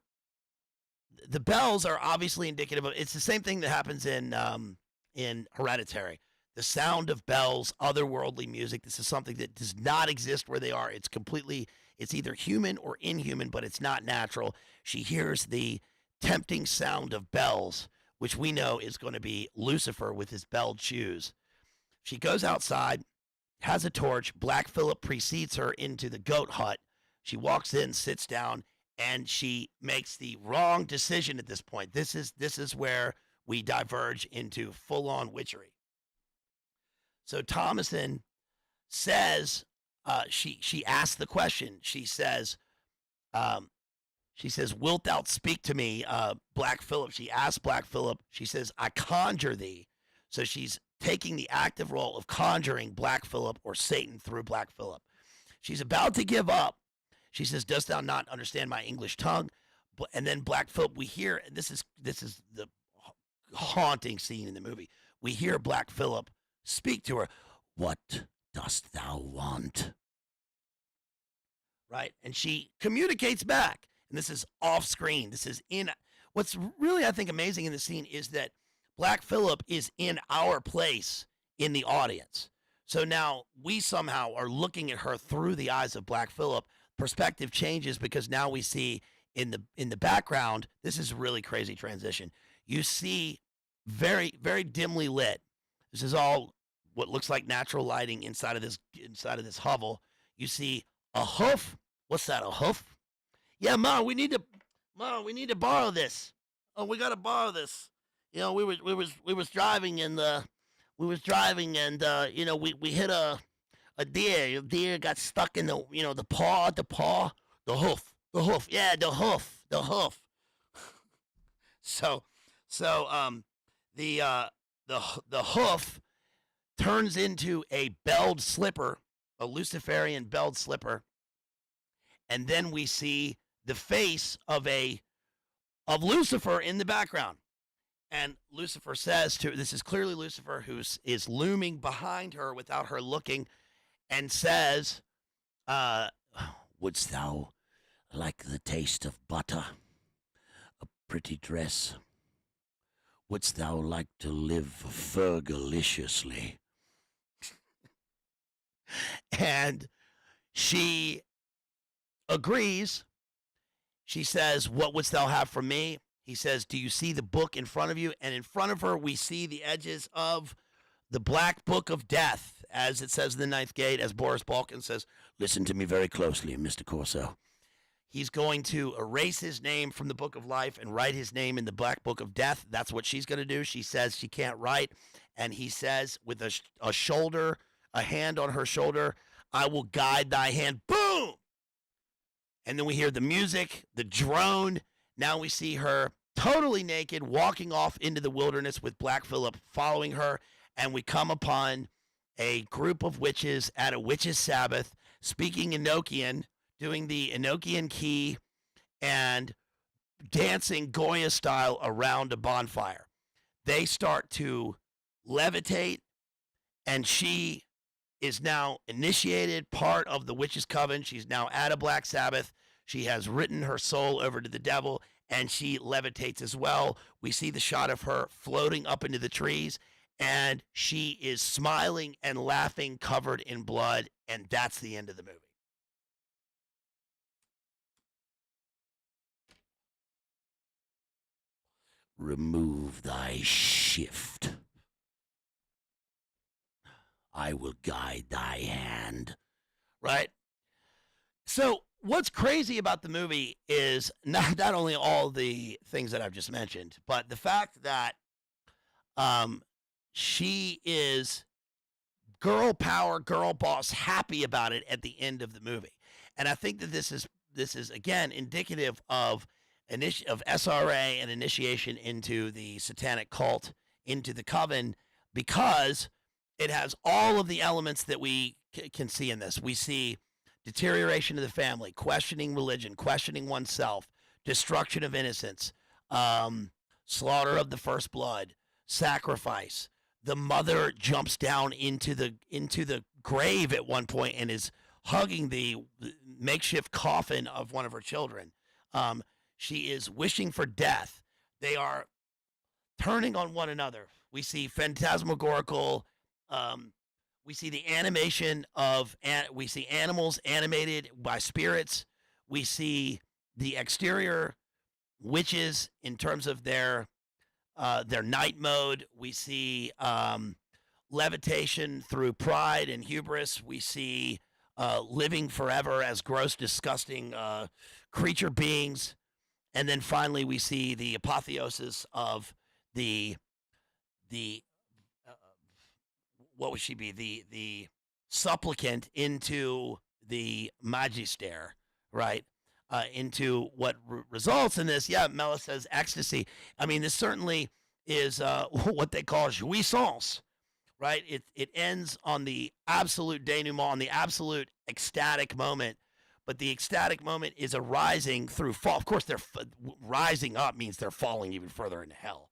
obviously indicative of, it's the same thing that happens in Hereditary. The sound of bells, otherworldly music. This is something that does not exist where they are. It's either human or inhuman, but it's not natural. She hears the tempting sound of bells, which we know is going to be Lucifer with his belled shoes. She goes outside, has a torch. Black Phillip precedes her into the goat hut. She walks in, sits down, and she makes the wrong decision at this point. This is where we diverge into full-on witchery. So Thomason says, she asks the question. She says, "Wilt thou speak to me, Black Phillip?" She asks Black Phillip. She says, "I conjure thee." So she's taking the active role of conjuring Black Phillip, or Satan, through Black Phillip. She's about to give up. She says, "Dost thou not understand my English tongue?" And then Black Phillip, we hear, this is the haunting scene in the movie. We hear Black Phillip speak to her. "What dost thou want?" Right? And she communicates back. And this is off screen. This is in, what's really, I think, amazing in the scene is that Black Phillip is in our place in the audience. So now we somehow are looking at her through the eyes of Black Phillip. Perspective changes because now we see in the background, this is a really crazy transition. You see very, very dimly lit. This is all what looks like natural lighting inside of this hovel. You see a hoof. What's that? A hoof? Yeah, Mom, we need to borrow this. Oh, we got to borrow this. You know, we was driving and we hit a deer. A deer got stuck in the hoof. Yeah, the hoof. So the hoof turns into a belled slipper, a Luciferian belled slipper, and then we see the face of Lucifer in the background. And Lucifer says this is clearly Lucifer who is looming behind her without her looking, and says, "Wouldst thou like the taste of butter, a pretty dress? Wouldst thou like to live fergaliciously?" And she agrees. She says, "What wouldst thou have from me?" He says, "Do you see the book in front of you?" And in front of her, we see the edges of the black book of death, as it says in the ninth gate, as Boris Balkan says, "Listen to me very closely, Mr. Corso." He's going to erase his name from the book of life and write his name in the black book of death. That's what she's going to do. She says she can't write. And he says, with a shoulder, a hand on her shoulder, "I will guide thy hand." Boom! And then we hear the music, the drone. Now we see her totally naked, walking off into the wilderness with Black Phillip following her. And we come upon a group of witches at a witches' Sabbath, speaking Enochian, doing the Enochian key, and dancing Goya style around a bonfire. They start to levitate, and she is now initiated, part of the witches' coven. She's now at a Black Sabbath. She has written her soul over to the devil, and she levitates as well. We see the shot of her floating up into the trees, and she is smiling and laughing, covered in blood, and that's the end of the movie. Remove thy shift. I will guide thy hand. Right? So what's crazy about the movie is not only all the things that I've just mentioned, but the fact that she is girl power, girl boss, happy about it at the end of the movie. And I think that this is again indicative of SRA and initiation into the satanic cult, into the coven, because it has all of the elements that we can see in this. We see deterioration of the family, questioning religion, questioning oneself, destruction of innocence, slaughter of the first blood, sacrifice. The mother jumps down into the grave at one point and is hugging the makeshift coffin of one of her children. She is wishing for death. They are turning on one another. We see phantasmagorical. We see the animation of. We see animals animated by spirits. We see the exterior witches in terms of their night mode. We see levitation through pride and hubris. We see living forever as gross, disgusting creature beings. And then finally, we see the apotheosis of the what would she be? The supplicant into the magister, right? Into what results in this. Yeah, Mela says ecstasy. I mean, this certainly is what they call jouissance, right? It ends on the absolute denouement, on the absolute ecstatic moment. But the ecstatic moment is a rising through fall. Of course, they're rising up means they're falling even further into hell.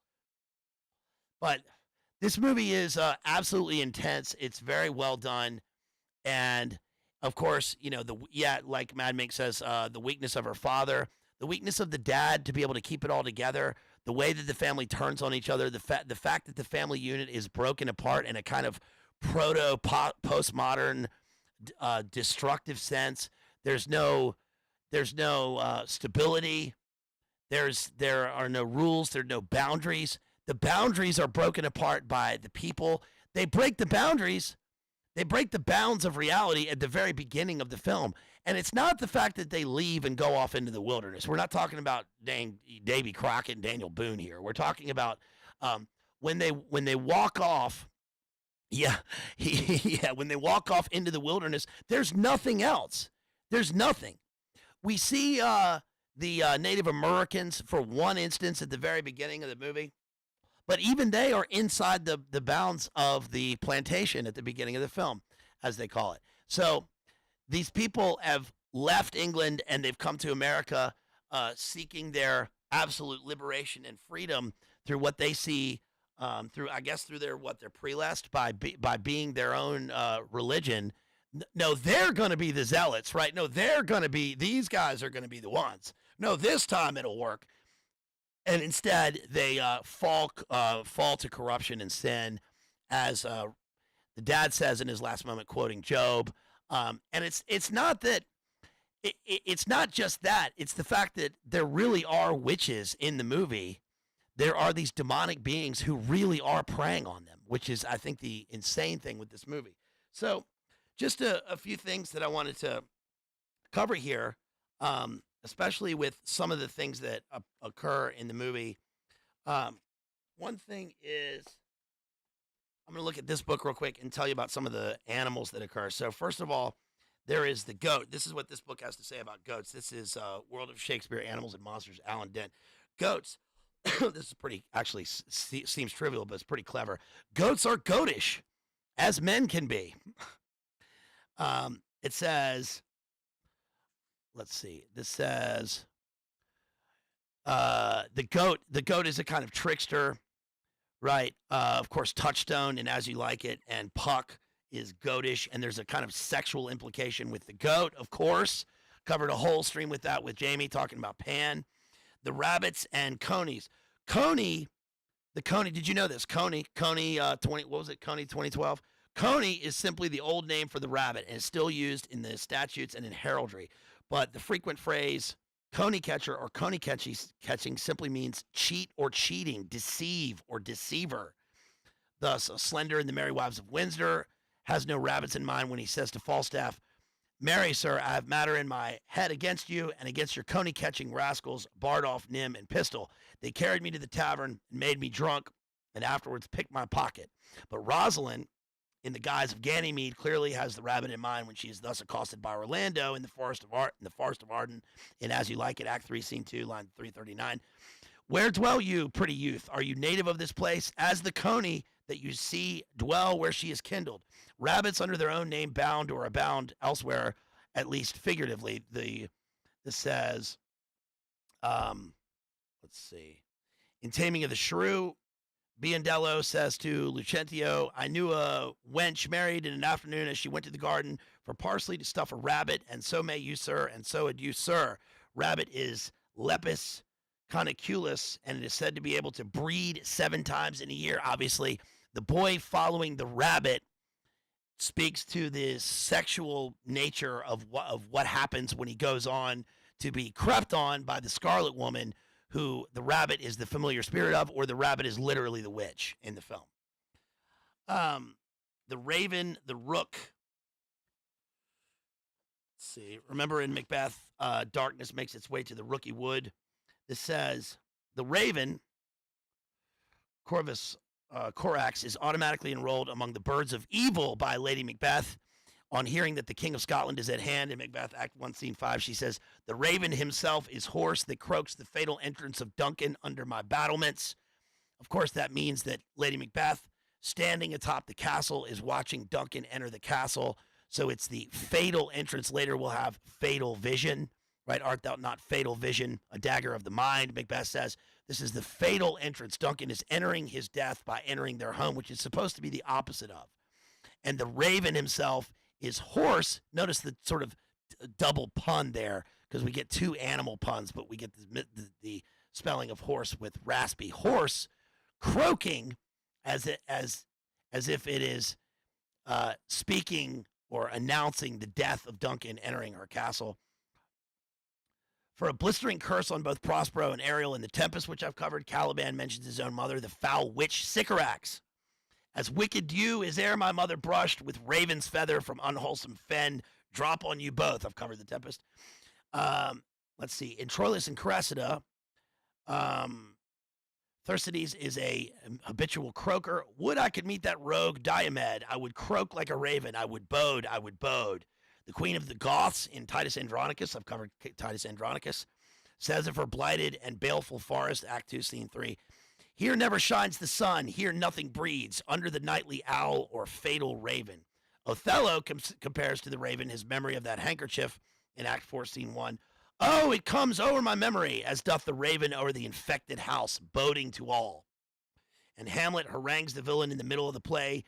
But this movie is absolutely intense. It's very well done, and of course, you know like Mad Mink says, the weakness of her father, the weakness of the dad to be able to keep it all together, the way that the family turns on each other, the fact that the family unit is broken apart in a kind of proto postmodern destructive sense. There's no stability. There are no rules. There are no boundaries. The boundaries are broken apart by the people. They break the boundaries. They break the bounds of reality at the very beginning of the film. And it's not the fact that they leave and go off into the wilderness. We're not talking about Davy Crockett and Daniel Boone here. We're talking about when they walk off. Yeah, when they walk off into the wilderness, there's nothing else. There's nothing. We see the Native Americans for one instance at the very beginning of the movie. But even they are inside the bounds of the plantation at the beginning of the film, as they call it. So these people have left England and they've come to America seeking their absolute liberation and freedom through what they see, through their prelest, by being their own religion. No, they're going to be the zealots, right? No, these guys are going to be the ones. No, this time it'll work. And instead, they fall to corruption and sin, as the dad says in his last moment, quoting Job. And it's not that it's not just that. It's the fact that there really are witches in the movie. There are these demonic beings who really are preying on them, which is, I think, the insane thing with this movie. So, just a few things that I wanted to cover here, especially with some of the things that occur in the movie. One thing is, I'm going to look at this book real quick and tell you about some of the animals that occur. So, first of all, there is the goat. This is what this book has to say about goats. This is World of Shakespeare, Animals and Monsters, Alan Dent. Goats. This is pretty, actually seems trivial, but it's pretty clever. Goats are goatish, as men can be. It says, let's see, this says, the goat is a kind of trickster, right? Of course, Touchstone and As You Like It and Puck is goatish, and there's a kind of sexual implication with the goat, of course. Covered a whole stream with that with Jamie, talking about Pan. The rabbits and conies. Coney, did you know this? Coney, what was it? Coney 2012. Coney is simply the old name for the rabbit and is still used in the statutes and in heraldry. But the frequent phrase coney catcher or coney catching simply means cheat or cheating, deceive or deceiver. Thus, Slender in the Merry Wives of Windsor has no rabbits in mind when he says to Falstaff, "Marry, sir, I have matter in my head against you and against your coney-catching rascals, Bardolph, Nym, and Pistol. They carried me to the tavern and made me drunk, and afterwards picked my pocket." But Rosalind, in the guise of Ganymede, clearly has the rabbit in mind when she is thus accosted by Orlando in the Forest of Arden, in As You Like It, Act 3, Scene 2, line 339. "Where dwell you, pretty youth? Are you native of this place? As the coney that you see dwell where she is kindled. Rabbits under their own name bound or abound elsewhere, at least figuratively." This says, let's see. In Taming of the Shrew, Biondello says to Lucentio, "I knew a wench married in an afternoon as she went to the garden for parsley to stuff a rabbit, and so may you, sir, and so had you, sir." Rabbit is Lepus caniculus, and it is said to be able to breed 7 times in a year. Obviously, the boy following the rabbit speaks to the sexual nature of what happens when he goes on to be crept on by the Scarlet Woman, who the rabbit is the familiar spirit of, or the rabbit is literally the witch in the film. The raven, the rook. Let's see. Remember in Macbeth, darkness makes its way to the rooky wood. This says, the raven, Corvus Corax, is automatically enrolled among the birds of evil by Lady Macbeth. On hearing that the King of Scotland is at hand in Macbeth Act 1, Scene 5, she says, "The raven himself is hoarse that croaks the fatal entrance of Duncan under my battlements." Of course, that means that Lady Macbeth, standing atop the castle, is watching Duncan enter the castle. So it's the fatal entrance. Later we'll have fatal vision, right? "Art thou not fatal vision, a dagger of the mind?" Macbeth says, this is the fatal entrance. Duncan is entering his death by entering their home, which is supposed to be the opposite of. And the raven himself is hoarse. Notice the sort of double pun there, because we get 2 animal puns, but we get the spelling of horse with raspy. Horse, croaking as if it is speaking or announcing the death of Duncan entering her castle. For a blistering curse on both Prospero and Ariel in The Tempest, which I've covered, Caliban mentions his own mother, the foul witch Sycorax. "As wicked dew is ere my mother brushed, with raven's feather from unwholesome fen, drop on you both." I've covered The Tempest. Let's see. In Troilus and Cressida, Thersites is a habitual croaker. "Would I could meet that rogue Diomed. I would croak like a raven. I would bode. The Queen of the Goths in Titus Andronicus, I've covered Titus Andronicus, says of her blighted and baleful forest, Act 2, Scene 3, "Here never shines the sun, here nothing breeds, under the nightly owl or fatal raven." Othello compares to the raven his memory of that handkerchief in Act 4, Scene 1. "Oh, it comes o'er my memory, as doth the raven o'er the infected house, boding to all." And Hamlet harangues the villain in the middle of the play,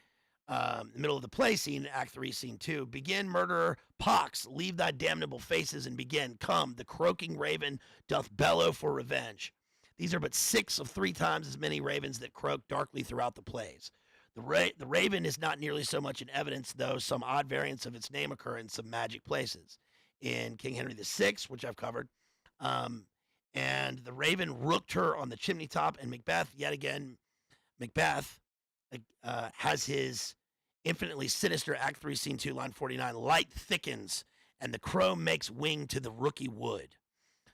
the middle of the play scene, Act 3, Scene 2. Begin, murderer, pox, leave thy damnable faces and begin. Come, the croaking raven doth bellow for revenge. These are but 6 of 3 times as many ravens that croak darkly throughout the plays. The raven is not nearly so much in evidence, though some odd variants of its name occur in some magic places. In King Henry VI, which I've covered, and the raven rooked her on the chimney top, and Macbeth, yet again, Macbeth has his infinitely sinister Act 3, Scene 2, line 49, light thickens, and the crow makes wing to the rooky wood.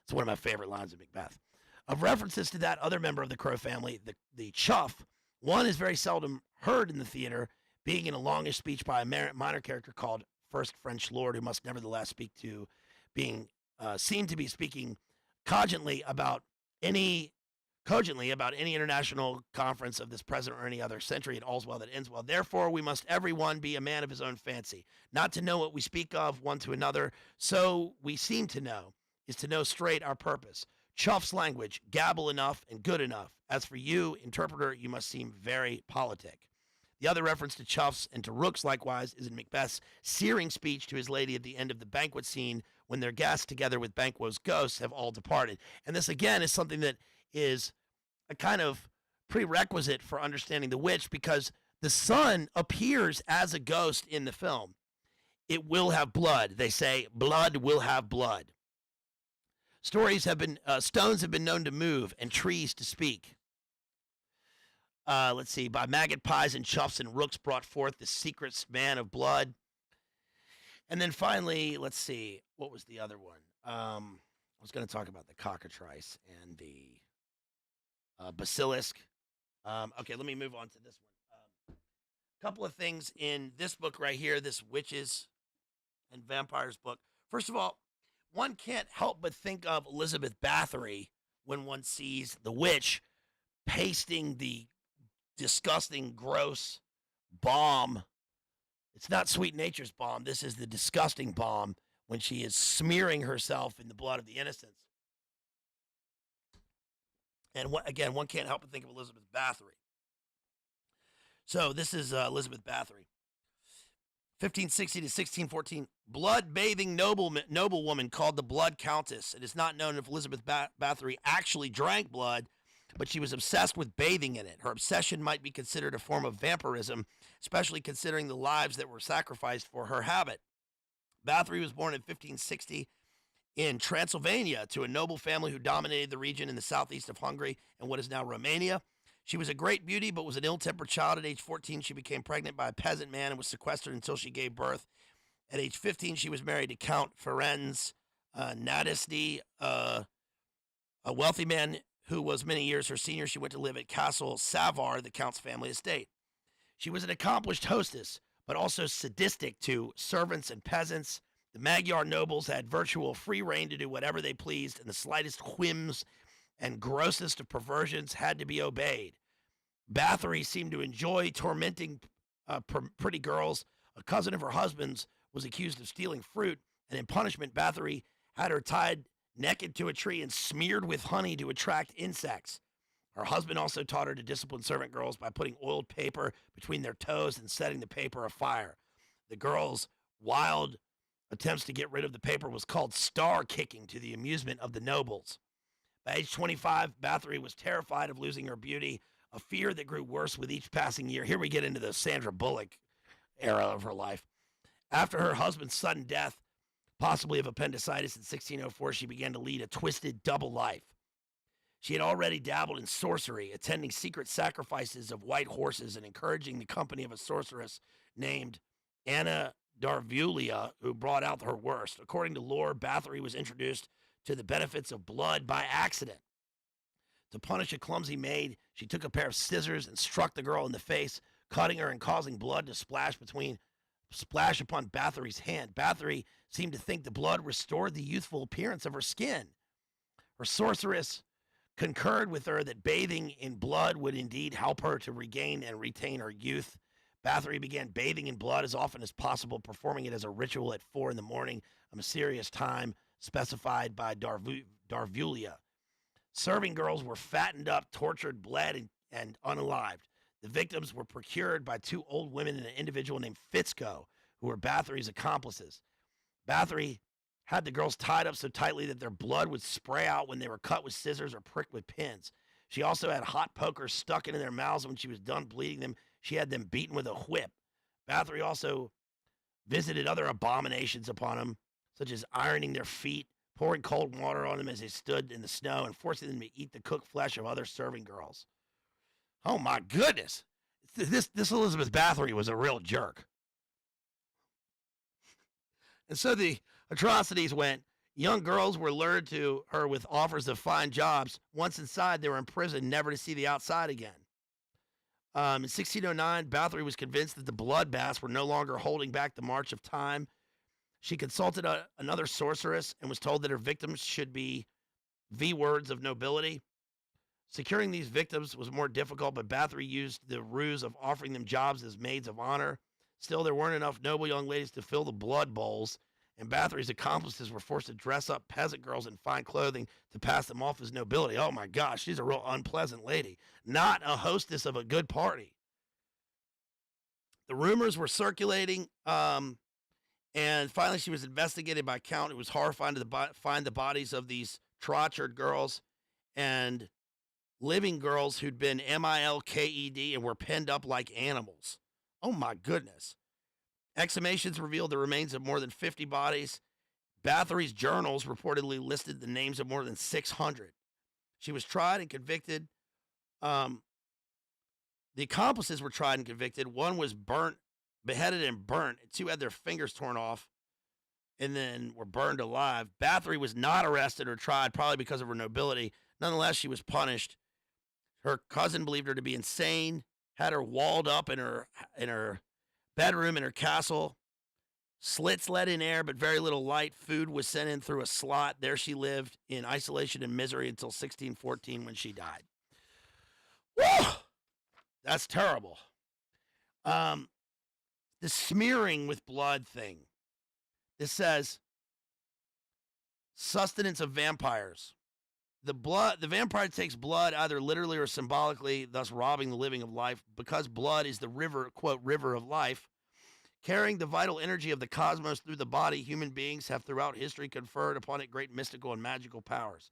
It's one of my favorite lines of Macbeth. Of references to that other member of the Crow family, the Chuff, one is very seldom heard in the theater, being in a longish speech by a minor character called First French Lord, who must nevertheless seem to be speaking cogently about any international conference of this present or any other century, and all's well that ends well. Therefore, we must every one be a man of his own fancy, not to know what we speak of one to another, so we seem to know, is to know straight our purpose. Chuff's language, gabble enough and good enough. As for you, interpreter, you must seem very politic. The other reference to Chuffs and to rooks, likewise, is in Macbeth's searing speech to his lady at the end of the banquet scene when their guests, together with Banquo's ghosts, have all departed. And this, again, is something that is a kind of prerequisite for understanding the witch, because the sun appears as a ghost in the film. It will have blood. They say blood will have blood. Stones have been known to move and trees to speak. Let's see, by maggot pies and chuffs and rooks brought forth the secret man of blood. And then finally, let's see, what was the other one? I was going to talk about the cockatrice and the basilisk. Okay, let me move on to this one. A couple of things in this book right here, this Witches and Vampires book. First of all, one can't help but think of Elizabeth Bathory when one sees the witch pasting the disgusting, gross bomb. It's not Sweet Nature's bomb. This is the disgusting bomb when she is smearing herself in the blood of the innocents. And again, one can't help but think of Elizabeth Bathory. So this is Elizabeth Bathory. 1560 to 1614, blood-bathing noblewoman called the Blood Countess. It is not known if Elizabeth Bathory actually drank blood, but she was obsessed with bathing in it. Her obsession might be considered a form of vampirism, especially considering the lives that were sacrificed for her habit. Bathory was born in 1560 in Transylvania to a noble family who dominated the region in the southeast of Hungary and what is now Romania. She was a great beauty, but was an ill-tempered child. At age 14, she became pregnant by a peasant man and was sequestered until she gave birth. At age 15, she was married to Count Ferenc Nadisny, a wealthy man who was many years her senior. She went to live at Castle Savar, the Count's family estate. She was an accomplished hostess, but also sadistic to servants and peasants. The Magyar nobles had virtual free reign to do whatever they pleased, and the slightest whims and grossest of perversions had to be obeyed. Bathory seemed to enjoy tormenting pretty girls. A cousin of her husband's was accused of stealing fruit, and in punishment, Bathory had her tied naked to a tree and smeared with honey to attract insects. Her husband also taught her to discipline servant girls by putting oiled paper between their toes and setting the paper afire. The girls' wild attempts to get rid of the paper was called star kicking, to the amusement of the nobles. By age 25, Bathory was terrified of losing her beauty, a fear that grew worse with each passing year. Here we get into the Sandra Bullock era of her life. After her husband's sudden death, possibly of appendicitis in 1604, she began to lead a twisted double life. She had already dabbled in sorcery, attending secret sacrifices of white horses and encouraging the company of a sorceress named Anna Darvulia, who brought out her worst. According to lore, Bathory was introduced to the benefits of blood by accident. To punish a clumsy maid, she took a pair of scissors and struck the girl in the face, cutting her and causing blood to splash upon Bathory's hand. Bathory seemed to think the blood restored the youthful appearance of her skin. Her sorceress concurred with her that bathing in blood would indeed help her to regain and retain her youth. Bathory began bathing in blood as often as possible, performing it as a ritual at 4 in the morning, a mysterious time specified by Darvulia. Serving girls were fattened up, tortured, bled, and unalived. The victims were procured by 2 old women and an individual named Fitzko, who were Bathory's accomplices. Bathory had the girls tied up so tightly that their blood would spray out when they were cut with scissors or pricked with pins. She also had hot pokers stuck into their mouths. When she was done bleeding them, she had them beaten with a whip. Bathory also visited other abominations upon them, such as ironing their feet, pouring cold water on them as they stood in the snow, and forcing them to eat the cooked flesh of other serving girls. Oh my goodness. This Elizabeth Bathory was a real jerk. And so the atrocities went. Young girls were lured to her with offers of fine jobs. Once inside, they were imprisoned, never to see the outside again. In 1609, Bathory was convinced that the bloodbaths were no longer holding back the march of time. She consulted another sorceress and was told that her victims should be V-words of nobility. Securing these victims was more difficult, but Bathory used the ruse of offering them jobs as maids of honor. Still, there weren't enough noble young ladies to fill the blood bowls, and Bathory's accomplices were forced to dress up peasant girls in fine clothing to pass them off as nobility. Oh my gosh, she's a real unpleasant lady. Not a hostess of a good party. The rumors were circulating, and finally she was investigated by Count. It was horrifying to find the bodies of these tortured girls and living girls who'd been MILKED and were pinned up like animals. Oh my goodness. Exhumations revealed the remains of more than 50 bodies. Bathory's journals reportedly listed the names of more than 600. She was tried and convicted. The accomplices were tried and convicted. One was beheaded and burnt. 2 had their fingers torn off and then were burned alive. Bathory was not arrested or tried, probably because of her nobility. Nonetheless, she was punished. Her cousin believed her to be insane, had her walled up in her bedroom in her castle. Slits let in air, but very little light. Food was sent in through a slot. There she lived in isolation and misery until 1614 when she died. Whoa! That's terrible. The smearing with blood thing. This says, sustenance of vampires. The vampire takes blood either literally or symbolically, thus robbing the living of life. Because blood is the river, quote, river of life, carrying the vital energy of the cosmos through the body, human beings have throughout history conferred upon it great mystical and magical powers.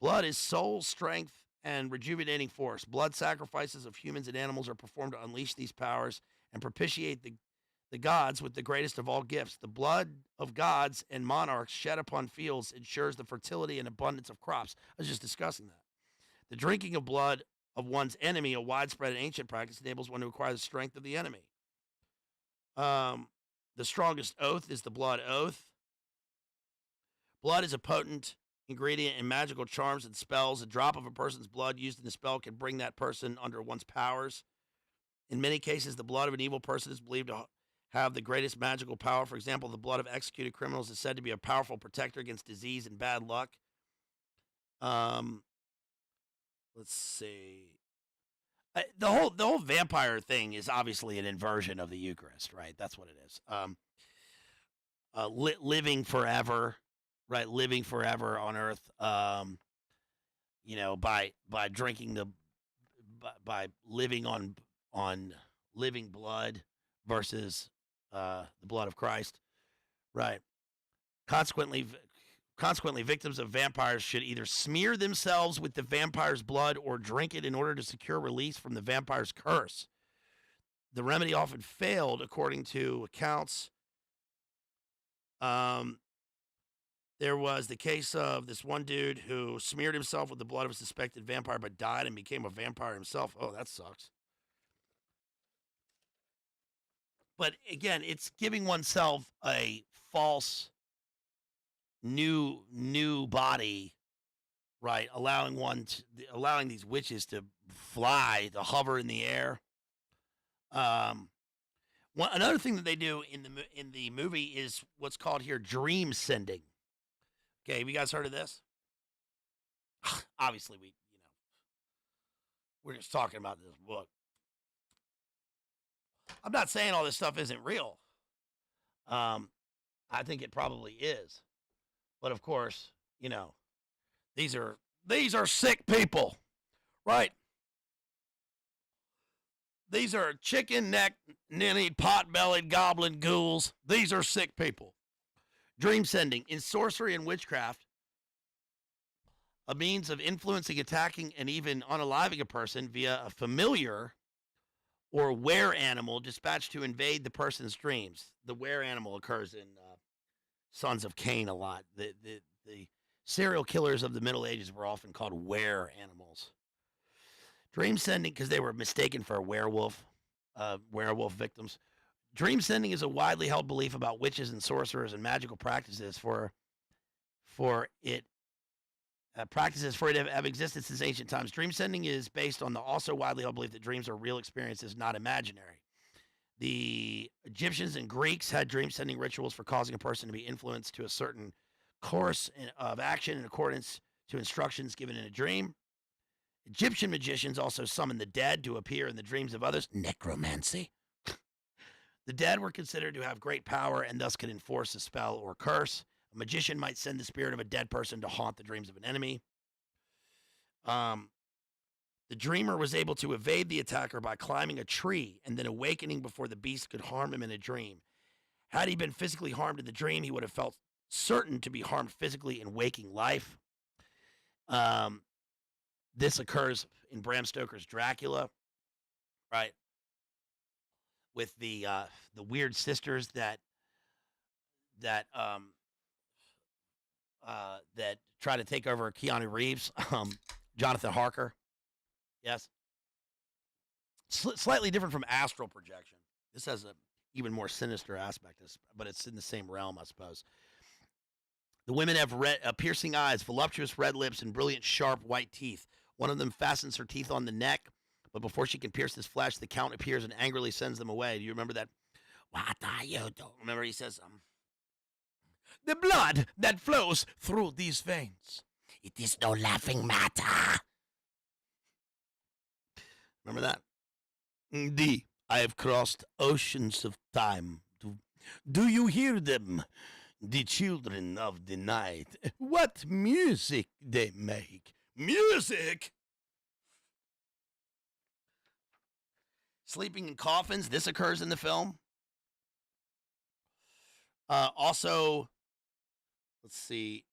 Blood is soul, strength, and rejuvenating force. Blood sacrifices of humans and animals are performed to unleash these powers and propitiate the gods with the greatest of all gifts. The blood of gods and monarchs shed upon fields ensures the fertility and abundance of crops. I was just discussing that. The drinking of blood of one's enemy, a widespread and ancient practice, enables one to acquire the strength of the enemy. The strongest oath is the blood oath. Blood is a potent ingredient in magical charms and spells. A drop of a person's blood used in the spell can bring that person under one's powers. In many cases, the blood of an evil person is believed to have the greatest magical power. For example, the blood of executed criminals is said to be a powerful protector against disease and bad luck. Let's see. The whole vampire thing is obviously an inversion of the Eucharist, right? That's what it is. Living forever, right? Living forever on earth. By drinking by living on living blood versus the blood of Christ, right? Consequently, victims of vampires should either smear themselves with the vampire's blood or drink it in order to secure release from the vampire's curse. The remedy often failed, according to accounts. There was the case of this one dude who smeared himself with the blood of a suspected vampire but died and became a vampire himself. Oh, that sucks. But again, it's giving oneself a false new body, right? Allowing these witches to fly, to hover in the air. Another thing that they do in the movie is what's called here dream sending. Okay, have you guys heard of this? Obviously, we're just talking about this book. I'm not saying all this stuff isn't real. I think it probably is. But of course, these are sick people, right? These are chicken-necked, ninny, pot-bellied goblin ghouls. These are sick people. Dream sending. In sorcery and witchcraft, a means of influencing, attacking, and even unaliving a person via a familiar or were animal dispatched to invade the person's dreams. The were animal occurs in Sons of Cain a lot. The serial killers of the Middle Ages were often called were animals. Dream sending, because they were mistaken for a werewolf victims. Dream sending is a widely held belief about witches and sorcerers and magical practices practices have existed since ancient times. Dream sending is based on the also widely held belief that dreams are real experiences, not imaginary. The Egyptians and Greeks had dream sending rituals for causing a person to be influenced to a certain course of action in accordance to instructions given in a dream. Egyptian magicians also summoned the dead to appear in the dreams of others. Necromancy. The dead were considered to have great power and thus could enforce a spell or curse. A magician might send the spirit of a dead person to haunt the dreams of an enemy. The dreamer was able to evade the attacker by climbing a tree and then awakening before the beast could harm him in a dream. Had he been physically harmed in the dream, he would have felt certain to be harmed physically in waking life. This occurs in Bram Stoker's Dracula, right? With the weird sisters that try to take over Keanu Reeves, Jonathan Harker. Yes. Slightly different from astral projection. This has a even more sinister aspect, but it's in the same realm, I suppose. The women have piercing eyes, voluptuous red lips, and brilliant, sharp white teeth. One of them fastens her teeth on the neck, but before she can pierce his flesh, the count appears and angrily sends them away. Do you remember that? What are you doing? Remember he says, the blood that flows through these veins. It is no laughing matter. Remember that? Indeed, I have crossed oceans of time. Do you hear them? The children of the night. What music they make. Music! Sleeping in coffins. This occurs in the film. Also, let's see.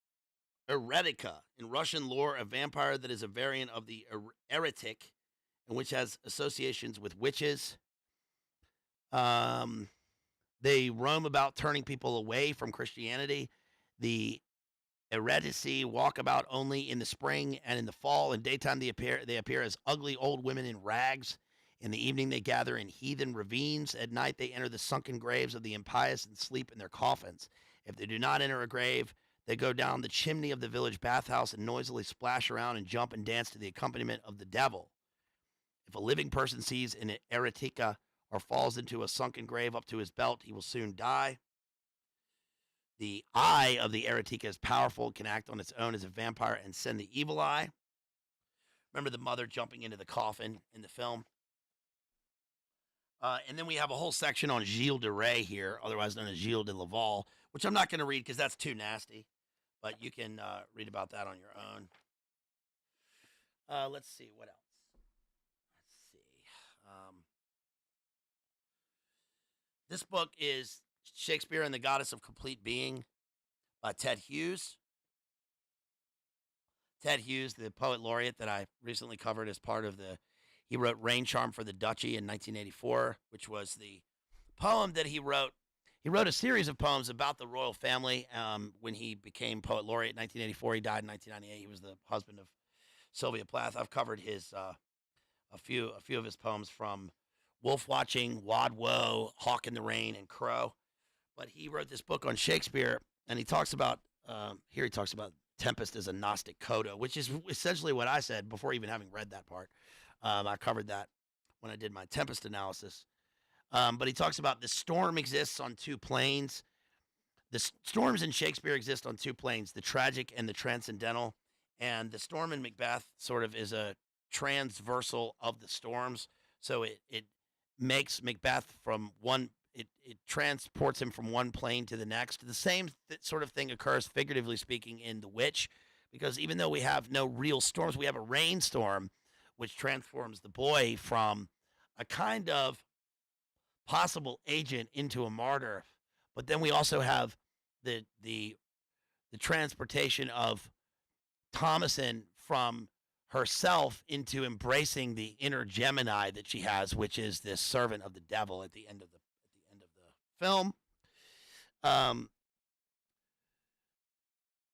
Eretica. In Russian lore, a vampire that is a variant of the eretic, and which has associations with witches. They roam about turning people away from Christianity. The eretici walk about only in the spring and in the fall. In daytime, they appear as ugly old women in rags. In the evening, they gather in heathen ravines. At night, they enter the sunken graves of the impious and sleep in their coffins. If they do not enter a grave, they go down the chimney of the village bathhouse and noisily splash around and jump and dance to the accompaniment of the devil. If a living person sees an eretica or falls into a sunken grave up to his belt, he will soon die. The eye of the eretica is powerful, can act on its own as a vampire and send the evil eye. Remember the mother jumping into the coffin in the film? And then we have a whole section on Gilles de Rais here, otherwise known as Gilles de Laval, which I'm not going to read because that's too nasty. But you can read about that on your own. Let's see, what else? Let's see. This book is Shakespeare and the Goddess of Complete Being by Ted Hughes. Ted Hughes, the poet laureate that I recently covered as part of he wrote Rain Charm for the Duchy in 1984, which was the poem that he wrote. He wrote a series of poems about the royal family when he became poet laureate in 1984. He died in 1998. He was the husband of Sylvia Plath. I've covered his a few of his poems from Wolf Watching, Wad Woe, Hawk in the Rain, and Crow. But he wrote this book on Shakespeare, and he talks about here he talks about Tempest as a Gnostic coda, which is essentially what I said before even having read that part. I covered that when I did my Tempest analysis. But he talks about the storm exists on two planes. The storms in Shakespeare exist on two planes, the tragic and the transcendental. And the storm in Macbeth sort of is a transversal of the storms. So it makes Macbeth from one, it transports him from one plane to the next. The same sort of thing occurs, figuratively speaking, in The Witch, because even though we have no real storms, we have a rainstorm, which transforms the boy from a kind of possible agent into a martyr. But then we also have the transportation of Thomason from herself into embracing the inner Gemini that she has, which is this servant of the devil at the end of the film.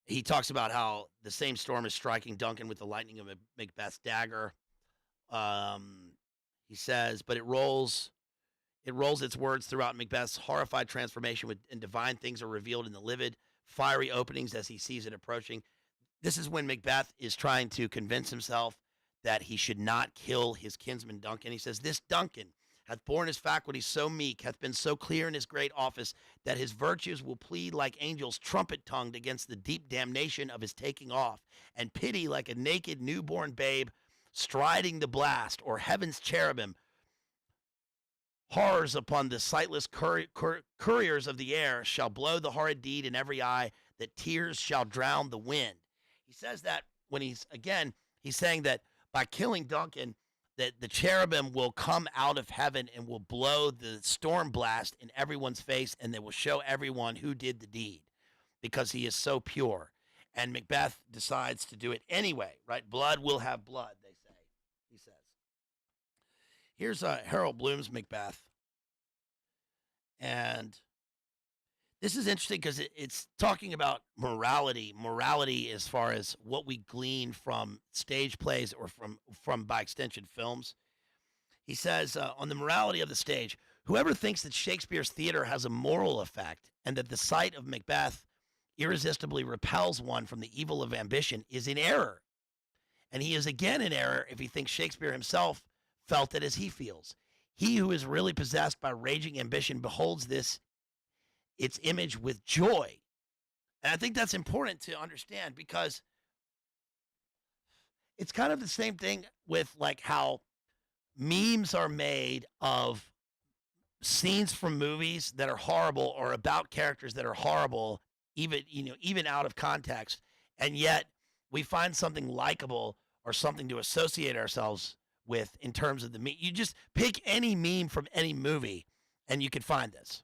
He talks about how the same storm is striking Duncan with the lightning of Macbeth's dagger. He says, but it rolls its words throughout Macbeth's horrified transformation, and divine things are revealed in the livid, fiery openings as he sees it approaching. This is when Macbeth is trying to convince himself that he should not kill his kinsman Duncan. He says, this Duncan hath borne his faculties so meek, hath been so clear in his great office, that his virtues will plead like angels trumpet-tongued against the deep damnation of his taking off, and pity like a naked newborn babe striding the blast, or heaven's cherubim horrors upon the sightless couriers of the air shall blow the horrid deed in every eye, that tears shall drown the wind. He says that when he's saying that by killing Duncan, that the cherubim will come out of heaven and will blow the storm blast in everyone's face, and they will show everyone who did the deed because he is so pure. And Macbeth decides to do it anyway, right? Blood will have blood, they say, he says. Here's Harold Bloom's Macbeth. And this is interesting because it's talking about morality as far as what we glean from stage plays or from by extension films. He says on the morality of the stage, whoever thinks that Shakespeare's theater has a moral effect and that the sight of Macbeth irresistibly repels one from the evil of ambition is in error. And he is again in error if he thinks Shakespeare himself felt it as he feels. He who is really possessed by raging ambition beholds its image with joy. And I think that's important to understand, because it's kind of the same thing with like how memes are made of scenes from movies that are horrible or about characters that are horrible, even out of context. And yet we find something likable or something to associate ourselves with in terms of the meme. You just pick any meme from any movie and you can find this,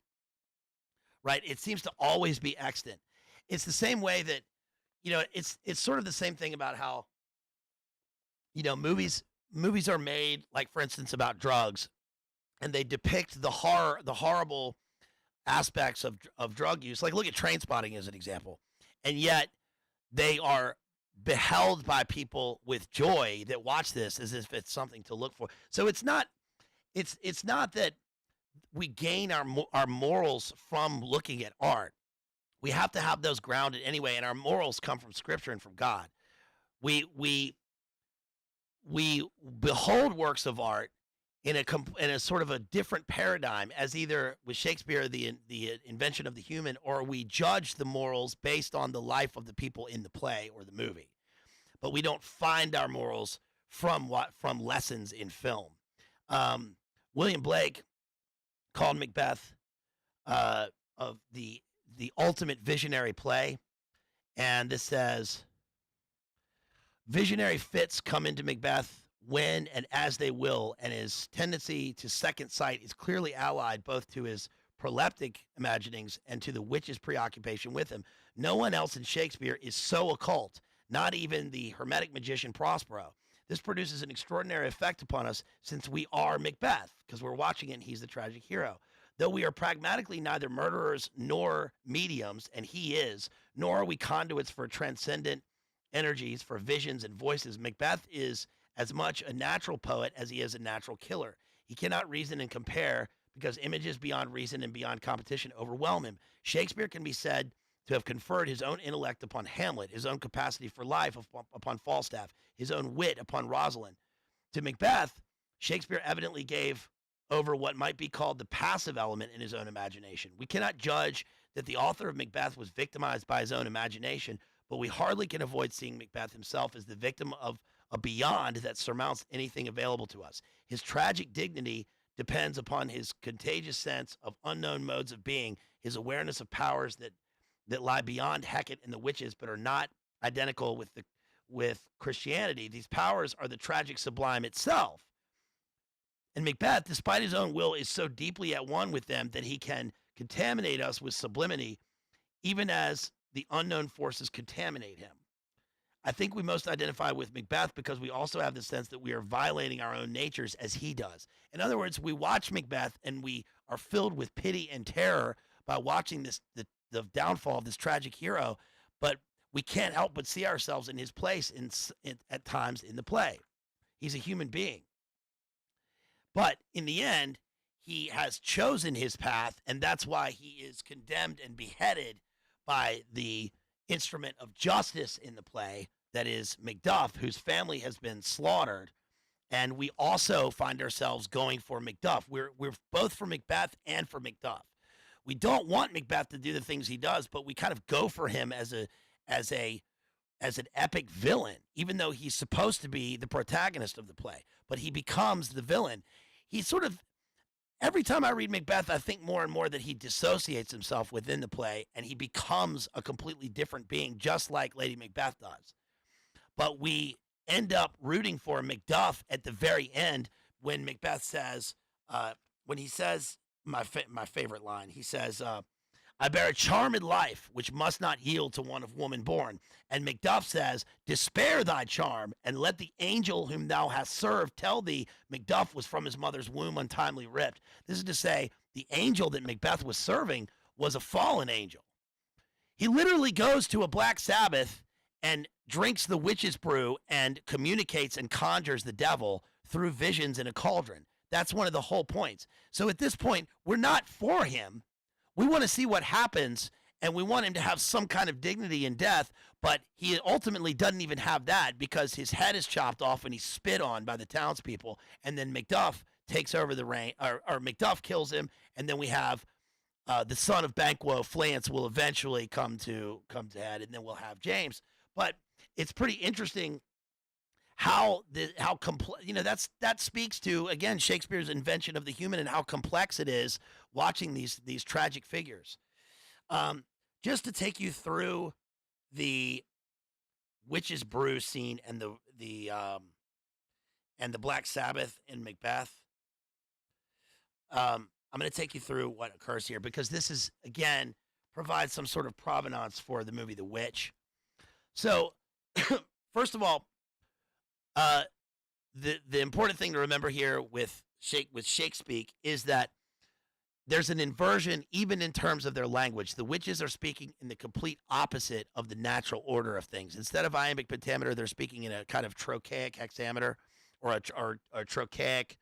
right? It seems to always be extant. It's the same way that, it's sort of the same thing about how, movies are made, like for instance, about drugs, and they depict the horrible aspects of drug use. Like look at Trainspotting as an example. And yet they are beheld by people with joy that watch this as if it's something to look for. So it's not that we gain our morals from looking at art. We have to have those grounded anyway, and our morals come from Scripture and from God. We behold works of art in a sort of a different paradigm, as either with Shakespeare the invention of the human, or we judge the morals based on the life of the people in the play or the movie. But we don't find our morals from lessons in film. William Blake called Macbeth of the ultimate visionary play, and this says, visionary fits come into Macbeth when and as they will, and his tendency to second sight is clearly allied both to his proleptic imaginings and to the witch's preoccupation with him. No one else in Shakespeare is so occult, not even the Hermetic magician Prospero. This produces an extraordinary effect upon us, since we are Macbeth, because we're watching it and he's the tragic hero. Though we are pragmatically neither murderers nor mediums, and he is, nor are we conduits for transcendent energies, for visions and voices, Macbeth is as much a natural poet as he is a natural killer. He cannot reason and compare, because images beyond reason and beyond competition overwhelm him. Shakespeare can be said to have conferred his own intellect upon Hamlet, his own capacity for life upon Falstaff, his own wit upon Rosalind. To Macbeth, Shakespeare evidently gave over what might be called the passive element in his own imagination. We cannot judge that the author of Macbeth was victimized by his own imagination, but we hardly can avoid seeing Macbeth himself as the victim of a beyond that surmounts anything available to us. His tragic dignity depends upon his contagious sense of unknown modes of being, his awareness of powers that lie beyond Hecate and the witches, but are not identical with Christianity. These powers are the tragic sublime itself. And Macbeth, despite his own will, is so deeply at one with them that he can contaminate us with sublimity, even as the unknown forces contaminate him. I think we most identify with Macbeth because we also have the sense that we are violating our own natures as he does. In other words, we watch Macbeth and we are filled with pity and terror by watching the downfall of this tragic hero, but we can't help but see ourselves in his place at times in the play. He's a human being. But in the end, he has chosen his path, and that's why he is condemned and beheaded by the instrument of justice in the play, that is Macduff, whose family has been slaughtered. And we also find ourselves going for Macduff. We're both for Macbeth and for Macduff. We don't want Macbeth to do the things he does, but we kind of go for him as an epic villain, even though he's supposed to be the protagonist of the play. But he becomes the villain. He sort of, every time I read Macbeth, I think more and more that he dissociates himself within the play and he becomes a completely different being, just like Lady Macbeth does. But we end up rooting for Macduff at the very end when Macbeth says, when he says my favorite line, he says, I bear a charmed life which must not yield to one of woman born. And Macduff says, despair thy charm, and let the angel whom thou hast served tell thee Macduff was from his mother's womb untimely ripped. This is to say, the angel that Macbeth was serving was a fallen angel. He literally goes to a Black Sabbath and drinks the witch's brew and communicates and conjures the devil through visions in a cauldron. That's one of the whole points. So at this point, we're not for him. We want to see what happens, and we want him to have some kind of dignity in death, but he ultimately doesn't even have that because his head is chopped off and he's spit on by the townspeople, and then Macduff takes over the reign, or Macduff kills him, and then we have the son of Banquo, Flance, will eventually come to head, and then we'll have James. But it's pretty interesting how complex, that speaks to, again, Shakespeare's invention of the human and how complex it is watching these tragic figures. Just to take you through the witch's brew scene and the Black Sabbath in Macbeth. I'm going to take you through what occurs here because this is, again, provides some sort of provenance for the movie The Witch. So, first of all, the important thing to remember here with Shakespeare is that there's an inversion even in terms of their language. The witches are speaking in the complete opposite of the natural order of things. Instead of iambic pentameter, they're speaking in a kind of trochaic hexameter or a trochaic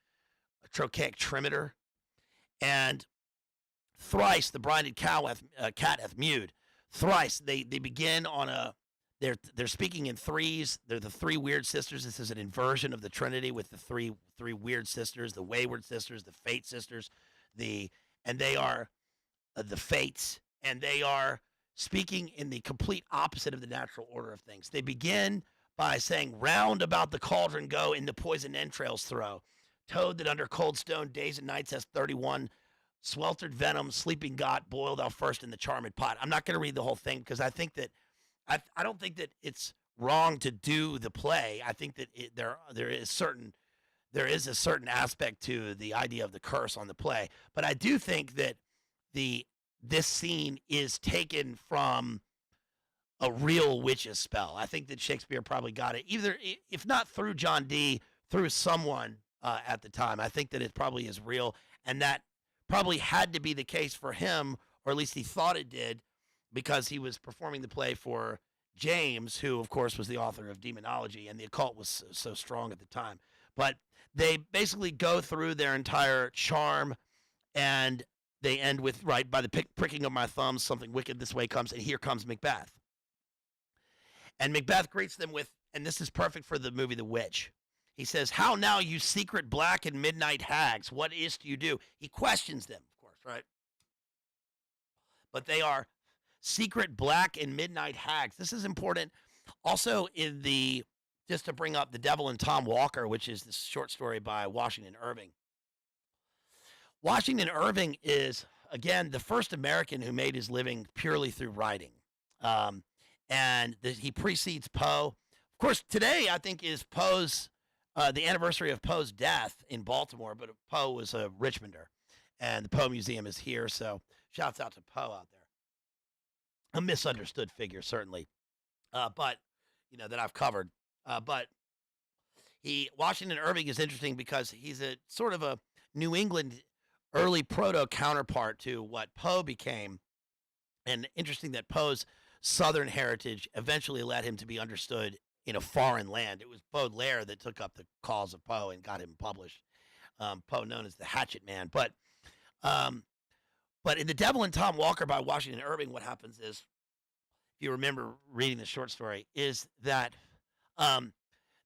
trimeter. And thrice the blinded cat hath mewed. Thrice they begin on a. They're speaking in threes. They're the three weird sisters. This is an inversion of the Trinity with the three weird sisters, the wayward sisters, the fate sisters, and they are the fates, and they are speaking in the complete opposite of the natural order of things. They begin by saying, round about the cauldron go, in the poison entrails throw. Toad that under cold stone days and nights has 31. Sweltered venom, sleeping got, boiled out first in the charmed pot. I'm not going to read the whole thing because I think that I don't think that it's wrong to do the play. I think that there is a certain aspect to the idea of the curse on the play, but I do think that this scene is taken from a real witch's spell. I think that Shakespeare probably got it either, if not through John Dee, through someone at the time. I think that it probably is real, and that probably had to be the case for him, or at least he thought it did, because he was performing the play for James, who, of course, was the author of Demonology, and the occult was so strong at the time. But they basically go through their entire charm, and they end with, right, by the pricking of my thumbs, something wicked this way comes, and here comes Macbeth. And Macbeth greets them with, and this is perfect for the movie The Witch. He says, how now, you secret black and midnight hags, what is't you do? He questions them, of course, right? But they are secret black and midnight hags. This is important. Also just to bring up The Devil and Tom Walker, which is this short story by Washington Irving. Washington Irving is, again, the first American who made his living purely through writing. He precedes Poe. Of course, today I think is Poe's the anniversary of Poe's death in Baltimore, but Poe was a Richmonder, and the Poe Museum is here. So shouts out to Poe out there. A misunderstood figure, certainly, but that I've covered. But Washington Irving is interesting because he's a sort of a New England early proto counterpart to what Poe became, and interesting that Poe's Southern heritage eventually led him to be understood in a foreign land. It was Baudelaire that took up the cause of Poe and got him published. Poe, known as the Hatchet Man, um, but in The Devil and Tom Walker by Washington Irving, what happens is, if you remember reading the short story, is that um,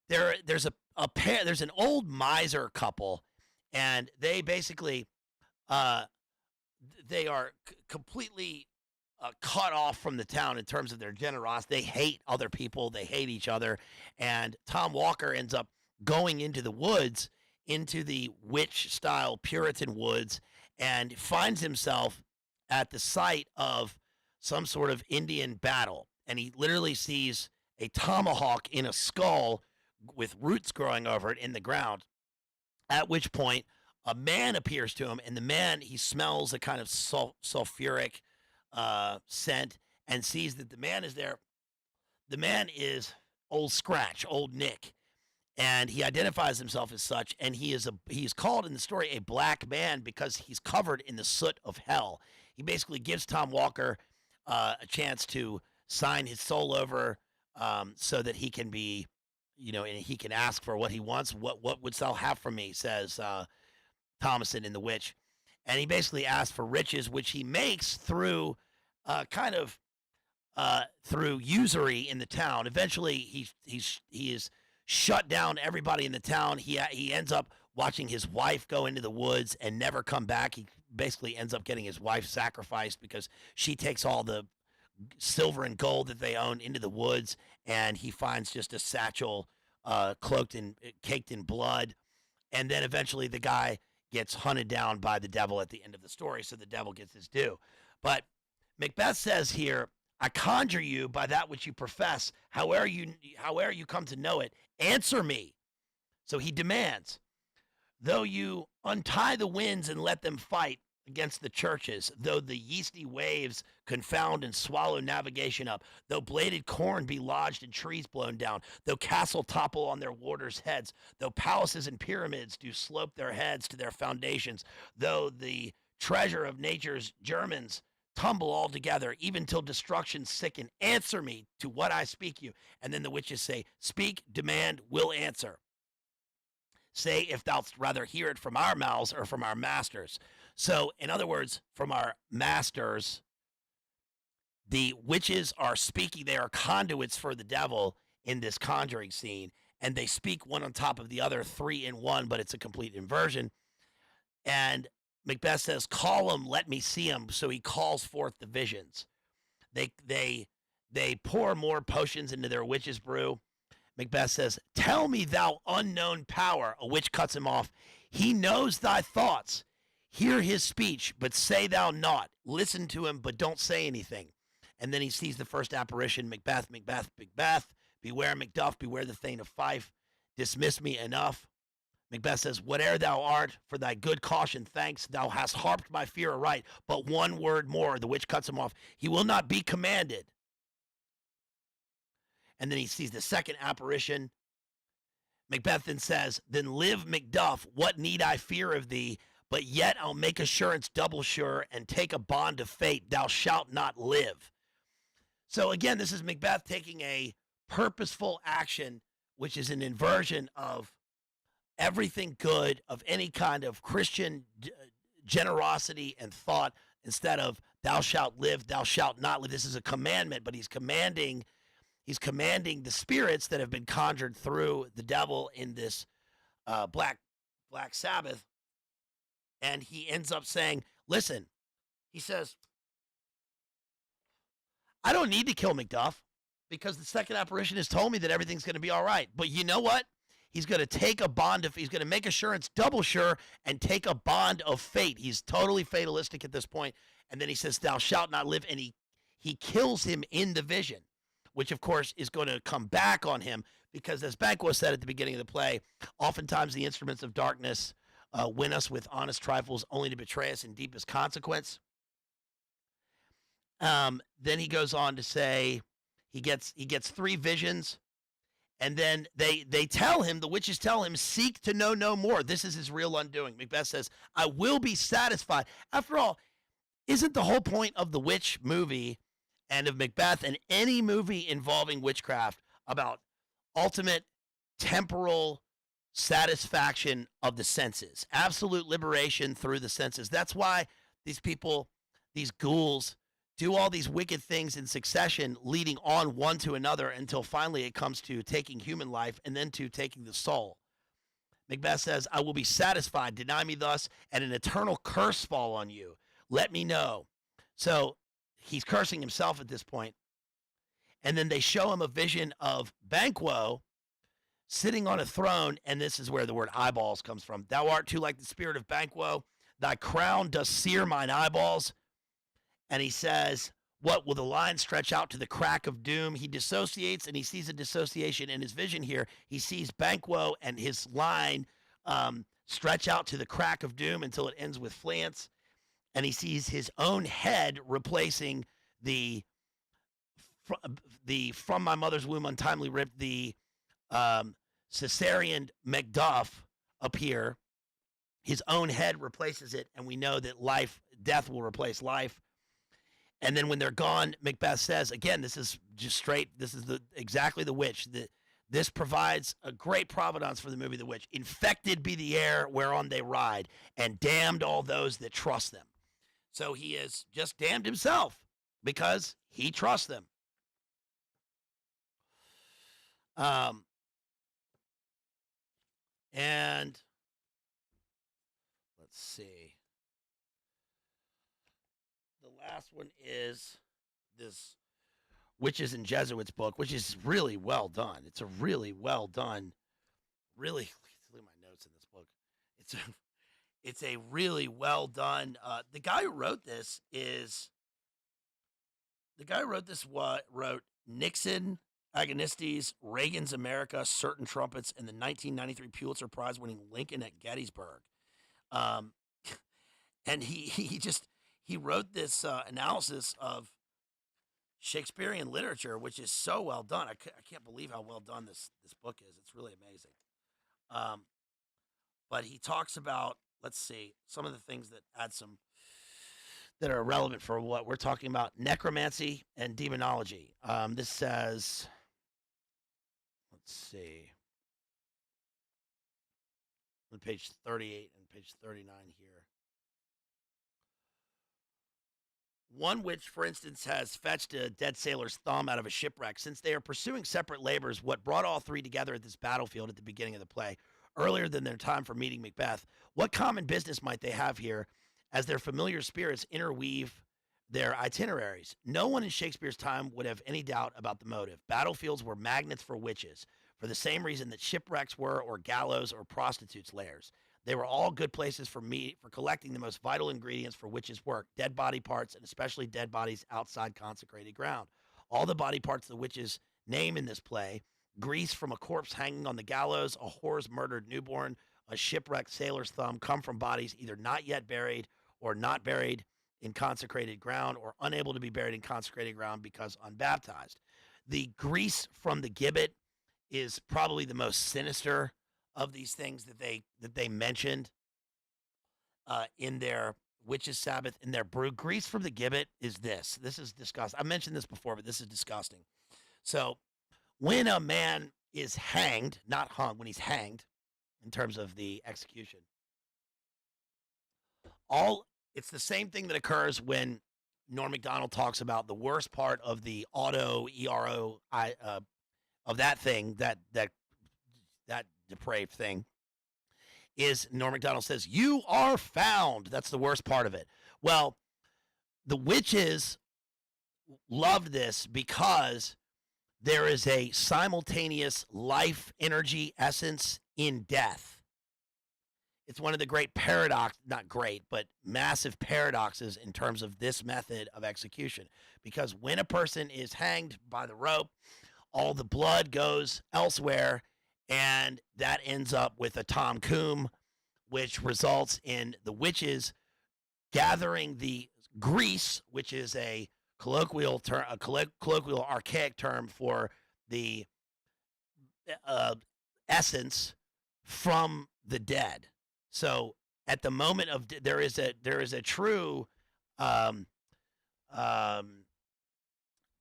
there's a pair, there's an old miser couple, and they basically uh, they are completely cut off from the town in terms of their generosity. They hate other people. They hate each other. And Tom Walker ends up going into the woods, into the witch style Puritan woods, and finds himself at the site of some sort of Indian battle. And he literally sees a tomahawk in a skull with roots growing over it in the ground. At which point, a man appears to him, and the man, he smells a kind of sulfuric scent, and sees that the man is there. The man is Old Scratch, Old Nick, and he identifies himself as such. And he's called in the story a black man because he's covered in the soot of hell. He basically gives Tom Walker a chance to sign his soul over, so that he can be, and he can ask for what he wants. What wouldst thou have from me? Says Thomason in The Witch. And he basically asks for riches, which he makes through through usury in the town. Eventually, he is shut down everybody in the town. He ends up watching his wife go into the woods and never come back. He basically ends up getting his wife sacrificed because she takes all the silver and gold that they own into the woods, and he finds just a satchel caked in blood. And then eventually the guy gets hunted down by the devil at the end of the story, so the devil gets his due. But Macbeth says here, I conjure you by that which you profess, however you come to know it, answer me. So he demands, though you untie the winds and let them fight against the churches, though the yeasty waves confound and swallow navigation up, though bladed corn be lodged and trees blown down, though castle topple on their warders' heads, though palaces and pyramids do slope their heads to their foundations, though the treasure of nature's Germans tumble all together, even till destruction sicken, answer me to what I speak you. And then the witches say, speak, demand, will answer. Say if thou'st rather hear it from our mouths or from our masters. So, in other words, from our masters, the witches are speaking. They are conduits for the devil in this conjuring scene, and they speak one on top of the other, three in one, but it's a complete inversion. And Macbeth says, call him, let me see him. So he calls forth the visions. They pour more potions into their witch's brew. Macbeth says, tell me, thou unknown power. A witch cuts him off. He knows thy thoughts. Hear his speech, but say thou naught. Listen to him, but don't say anything. And then he sees the first apparition, Macbeth, Macbeth, Macbeth. Beware Macduff, beware the Thane of Fife. Dismiss me enough. Macbeth says, whate'er thou art, for thy good caution thanks. Thou hast harped my fear aright, but one word more. The witch cuts him off. He will not be commanded. And then he sees the second apparition. Macbeth then says, then live Macduff, what need I fear of thee? But yet I'll make assurance double sure and take a bond of fate. Thou shalt not live. So again, this is Macbeth taking a purposeful action, which is an inversion of everything good, of any kind of Christian generosity and thought, instead of thou shalt live, thou shalt not live. This is a commandment, but he's commanding the spirits that have been conjured through the devil in this Black Sabbath. And he ends up saying, listen, he says, I don't need to kill Macduff because the second apparition has told me that everything's going to be all right. But you know what? He's going to take a bond he's going to make assurance double sure and take a bond of fate. He's totally fatalistic at this point. And then he says, thou shalt not live. And he kills him in the vision, which of course is going to come back on him because as Banquo said at the beginning of the play, oftentimes the instruments of darkness win us with honest trifles only to betray us in deepest consequence. Then he goes on to say he gets 3 visions, and then they tell him, the witches tell him, seek to know no more. This is his real undoing. Macbeth says, I will be satisfied. After all, isn't the whole point of the Witch movie and of Macbeth and any movie involving witchcraft about ultimate temporal satisfaction of the senses, absolute liberation through the senses? That's why these people, these ghouls, do all these wicked things in succession, leading on one to another until finally it comes to taking human life and then to taking the soul. Macbeth says, I will be satisfied. Deny me thus, and an eternal curse fall on you. Let me know. So he's cursing himself at this point. And then they show him a vision of Banquo sitting on a throne, and this is where the word eyeballs comes from. Thou art too like the spirit of Banquo. Thy crown does sear mine eyeballs. And he says, what will the line stretch out to the crack of doom? He dissociates, and he sees a dissociation in his vision here. He sees Banquo and his line stretch out to the crack of doom until it ends with Flance. And he sees his own head replacing the from my mother's womb untimely ripped, the Caesarean Macduff appear. His own head replaces it, and we know that death will replace life. And then when they're gone, Macbeth says, again, this is just straight, this is exactly the Witch. This provides a great provenance for the movie The Witch. Infected be the air whereon they ride, and damned all those that trust them. So he has just damned himself because he trusts them. And let's see. The last one is this Witches and Jesuits book, which is really well done. It's a really well done, really, look at my notes in this book. It's a really well done. The guy who wrote this wrote Nixon, Agonistes, Reagan's America, Certain Trumpets, and the 1993 Pulitzer Prize winning Lincoln at Gettysburg. And he wrote this analysis of Shakespearean literature, which is so well done. I can't believe how well done this book is. It's really amazing. But he talks about, let's see, some of the things that are relevant for what we're talking about: necromancy and demonology. This says, let's see, on page 38 and page 39 here. One witch, for instance, has fetched a dead sailor's thumb out of a shipwreck. Since they are pursuing separate labors, what brought all 3 together at this battlefield at the beginning of the play, earlier than their time for meeting Macbeth, what common business might they have here as their familiar spirits interweave their itineraries? No one in Shakespeare's time would have any doubt about the motive. Battlefields were magnets for witches, for the same reason that shipwrecks were, or gallows, or prostitutes' lairs. They were all good places for collecting the most vital ingredients for witches' work: dead body parts, and especially dead bodies outside consecrated ground. All the body parts the witches name in this play: grease from a corpse hanging on the gallows, a whore's murdered newborn, a shipwrecked sailor's thumb, come from bodies either not yet buried or not buried in consecrated ground, or unable to be buried in consecrated ground because unbaptized. The grease from the gibbet is probably the most sinister of these things that they mentioned in their Witches' Sabbath, in their brew. Grease from the gibbet is this. This is disgusting. I mentioned this before, but this is disgusting. So when a man is hanged, not hung, when he's hanged, in terms of the execution, it's the same thing that occurs when Norm Macdonald talks about the worst part of the ERO, of that thing, that depraved thing, is Norm Macdonald says, you are found. That's the worst part of it. Well, the witches loved this because there is a simultaneous life, energy, essence in death. It's one of the great not great, but massive paradoxes in terms of this method of execution. Because when a person is hanged by the rope, all the blood goes elsewhere, and that ends up with a Tom Coombe, which results in the witches gathering the grease, which is a colloquial term, colloquial archaic term for the uh, essence from the dead. So at the moment of there is a true um, um,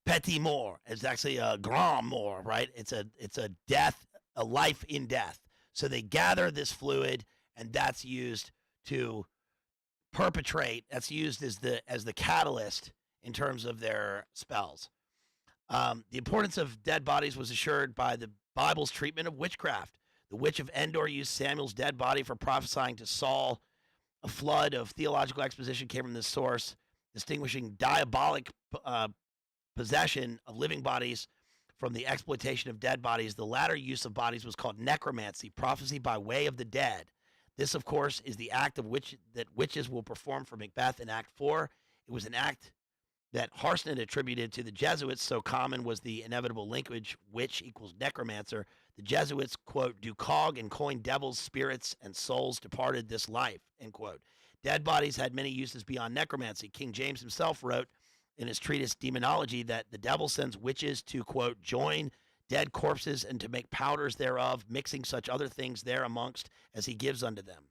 petit mort. It's actually a grand mort, right? It's a death, a life in death. So they gather this fluid, and that's used to perpetrate. That's used as the catalyst in terms of their spells. The importance of dead bodies was assured by the Bible's treatment of witchcraft. The witch of Endor used Samuel's dead body for prophesying to Saul. A flood of theological exposition came from this source, distinguishing diabolic possession of living bodies from the exploitation of dead bodies. The latter use of bodies was called necromancy, prophecy by way of the dead. This, of course, is the act of which that witches will perform for Macbeth in Act 4. It was an act that Harsnet attributed to the Jesuits, so common was the inevitable linkage, witch equals necromancer. The Jesuits, quote, do cog and coin devils, spirits, and souls departed this life, end quote. Dead bodies had many uses beyond necromancy. King James himself wrote in his treatise Demonology that the devil sends witches to, quote, join dead corpses and to make powders thereof, mixing such other things there amongst as he gives unto them.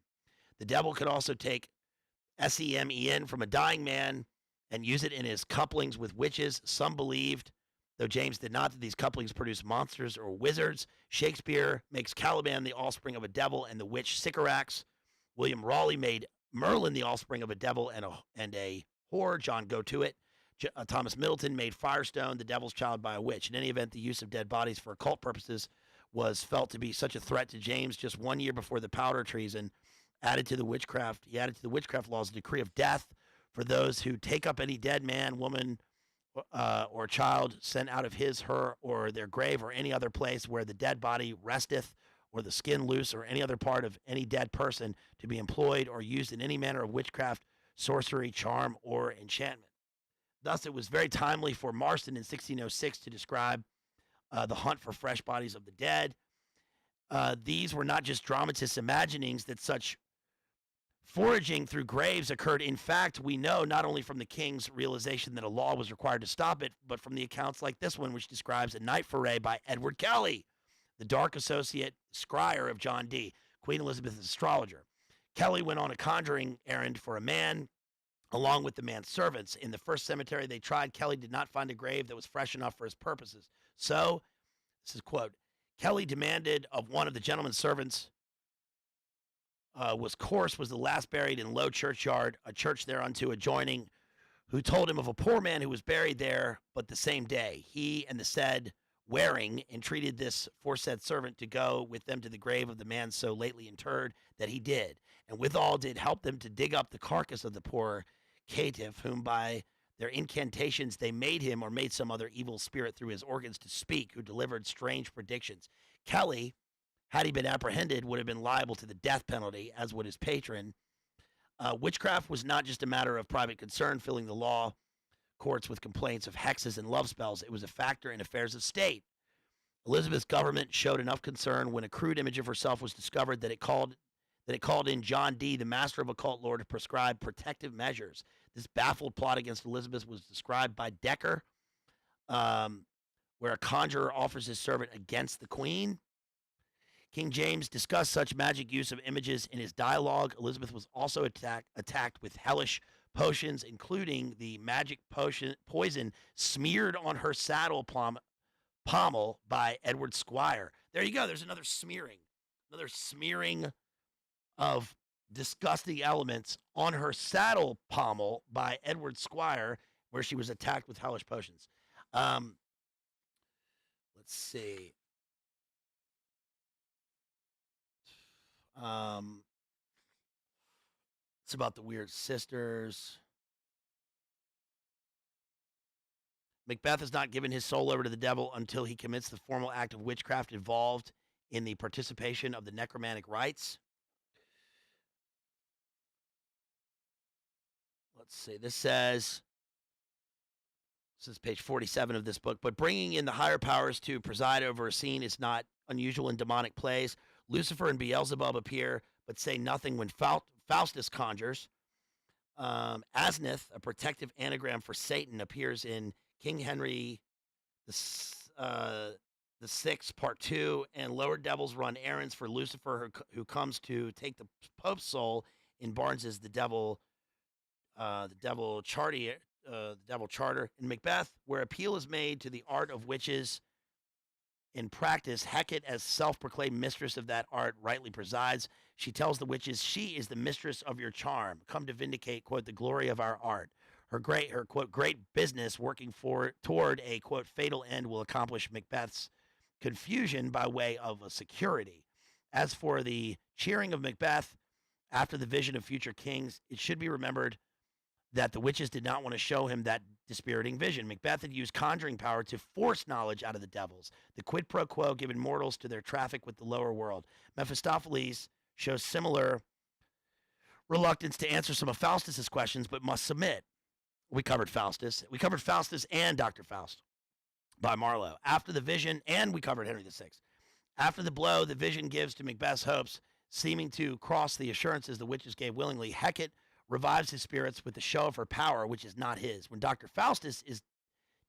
The devil could also take semen from a dying man and use it in his couplings with witches. Some believed, though James did not, that these couplings produce monsters or wizards. Shakespeare makes Caliban the offspring of a devil and the witch Sycorax. William Raleigh made Merlin the offspring of a devil and a whore. John Go To It. Thomas Middleton made Firestone the devil's child by a witch. In any event, the use of dead bodies for occult purposes was felt to be such a threat to James just 1 year before the powder treason added to the witchcraft. He added to the witchcraft laws a decree of death for those who take up any dead man, woman, or child sent out of his, her, or their grave or any other place where the dead body resteth, or the skin loose, or any other part of any dead person to be employed or used in any manner of witchcraft, sorcery, charm, or enchantment. Thus, it was very timely for Marston in 1606 to describe the hunt for fresh bodies of the dead. These were not just dramatists' imaginings that such foraging through graves occurred. In fact, we know not only from the king's realization that a law was required to stop it, but from the accounts like this one, which describes a night foray by Edward Kelly, the dark associate scryer of John Dee, Queen Elizabeth's astrologer. Kelly went on a conjuring errand for a man, along with the man's servants. In the first cemetery they tried, Kelly did not find a grave that was fresh enough for his purposes. So, this is quote, Kelly demanded of one of the gentleman's servants was the last buried in Low Churchyard, a church thereunto adjoining, who told him of a poor man who was buried there, but the same day. He and the said Waring entreated this foresaid servant to go with them to the grave of the man so lately interred, that he did, and withal did help them to dig up the carcass of the poor caitiff, whom by their incantations they made him or made some other evil spirit through his organs to speak, who delivered strange predictions. Kelly, had he been apprehended, would have been liable to the death penalty, as would his patron. Witchcraft was not just a matter of private concern, filling the law courts with complaints of hexes and love spells. It was a factor in affairs of state. Elizabeth's government showed enough concern when a crude image of herself was discovered that it called in John Dee, the master of occult lore, to prescribe protective measures. This baffled plot against Elizabeth was described by Decker, where a conjurer offers his servant against the queen. King James discussed such magic use of images in his dialogue. Elizabeth was also attacked with hellish potions, including the magic poison smeared on her saddle pommel by Edward Squire. There you go. There's another smearing of disgusting elements on her saddle pommel by Edward Squire, where she was attacked with hellish potions. Let's see. It's about the weird sisters. Macbeth has not given his soul over to the devil until he commits the formal act of witchcraft involved in the participation of the necromantic rites. Let's see. This says, This is page 47 of this book. But bringing in the higher powers to preside over a scene is not unusual in demonic plays. Lucifer and Beelzebub appear, but say nothing when Faustus conjures. Asnith, a protective anagram for Satan, appears in King Henry the Sixth, Part 2, and lower devils run errands for Lucifer, who comes to take the Pope's soul in Barnes's The Devil Charter. In Macbeth, where appeal is made to the art of witches in practice, Hecate, as self-proclaimed mistress of that art, rightly presides. She tells the witches she is the mistress of your charm, come to vindicate, quote, the glory of our art. Her quote, great business working toward a, quote, fatal end will accomplish Macbeth's confusion by way of a security. As for the cheering of Macbeth after the vision of future kings, it should be remembered that the witches did not want to show him that dispiriting vision. Macbeth had used conjuring power to force knowledge out of the devils, the quid pro quo given mortals to their traffic with the lower world. Mephistopheles shows similar reluctance to answer some of Faustus's questions, but must submit. We covered Faustus. We covered Faustus and Dr. Faust by Marlowe. After the vision, and we covered Henry VI. After the blow the vision gives to Macbeth's hopes, seeming to cross the assurances the witches gave willingly, Hecate revives his spirits with the show of her power, which is not his. When Dr. Faustus is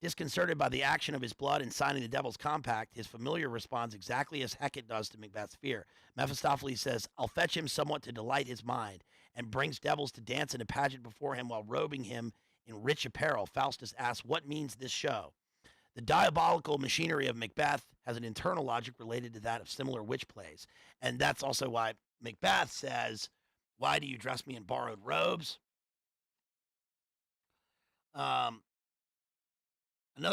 disconcerted by the action of his blood in signing the devil's compact, his familiar responds exactly as Hecate does to Macbeth's fear. Mephistopheles says, I'll fetch him somewhat to delight his mind, and brings devils to dance in a pageant before him while robing him in rich apparel. Faustus asks, what means this show? The diabolical machinery of Macbeth has an internal logic related to that of similar witch plays. And that's also why Macbeth says, why do you dress me in borrowed robes? Another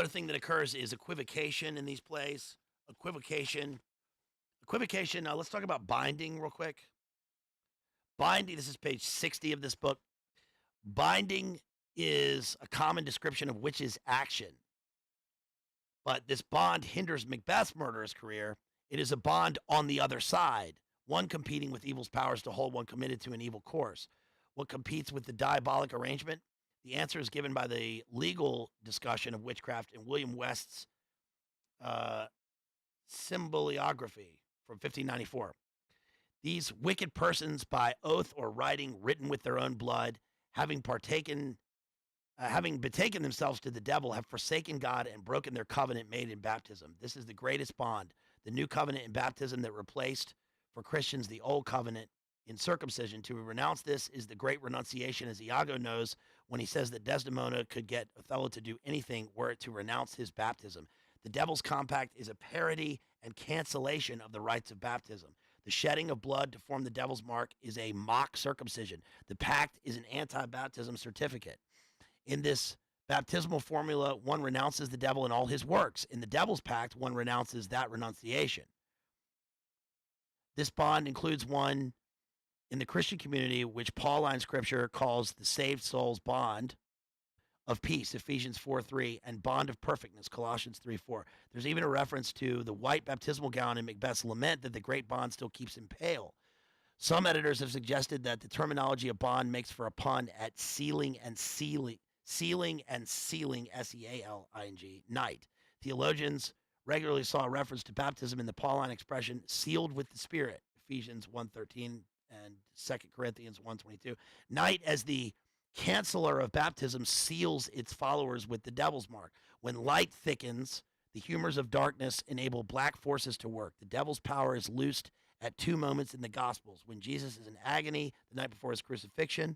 thing that occurs is equivocation in these plays. Equivocation. Let's talk about binding real quick. Binding, this is page 60 of this book. Binding is a common description of witches' action. But this bond hinders Macbeth's murderous career. It is a bond on the other side, one competing with evil's powers to hold one committed to an evil course. What competes with the diabolic arrangement? The answer is given by the legal discussion of witchcraft in William West's Symboliography from 1594. These wicked persons, by oath or writing written with their own blood, having betaken themselves to the devil, have forsaken God and broken their covenant made in baptism. This is the greatest bond, the new covenant in baptism that replaced for Christians the old covenant in circumcision. To renounce this is the great renunciation, as Iago knows when he says that Desdemona could get Othello to do anything were it to renounce his baptism. The devil's compact is a parody and cancellation of the rites of baptism. The shedding of blood to form the devil's mark is a mock circumcision. The pact is an anti-baptism certificate. In this baptismal formula, one renounces the devil and all his works. In the devil's pact, one renounces that renunciation. This bond includes one in the Christian community, which Pauline scripture calls the saved soul's bond of peace, Ephesians 4:3, and bond of perfectness, Colossians 3:4. There's even a reference to the white baptismal gown in Macbeth's lament that the great bond still keeps him pale. Some editors have suggested that the terminology of bond makes for a pun at sealing, S-E-A-L-I-N-G, night. Theologians regularly saw a reference to baptism in the Pauline expression, sealed with the Spirit, Ephesians 1:13 and 2 Corinthians 1:22. Night, as the canceller of baptism, seals its followers with the devil's mark. When light thickens, the humors of darkness enable black forces to work. The devil's power is loosed at two moments in the Gospels: when Jesus is in agony the night before his crucifixion,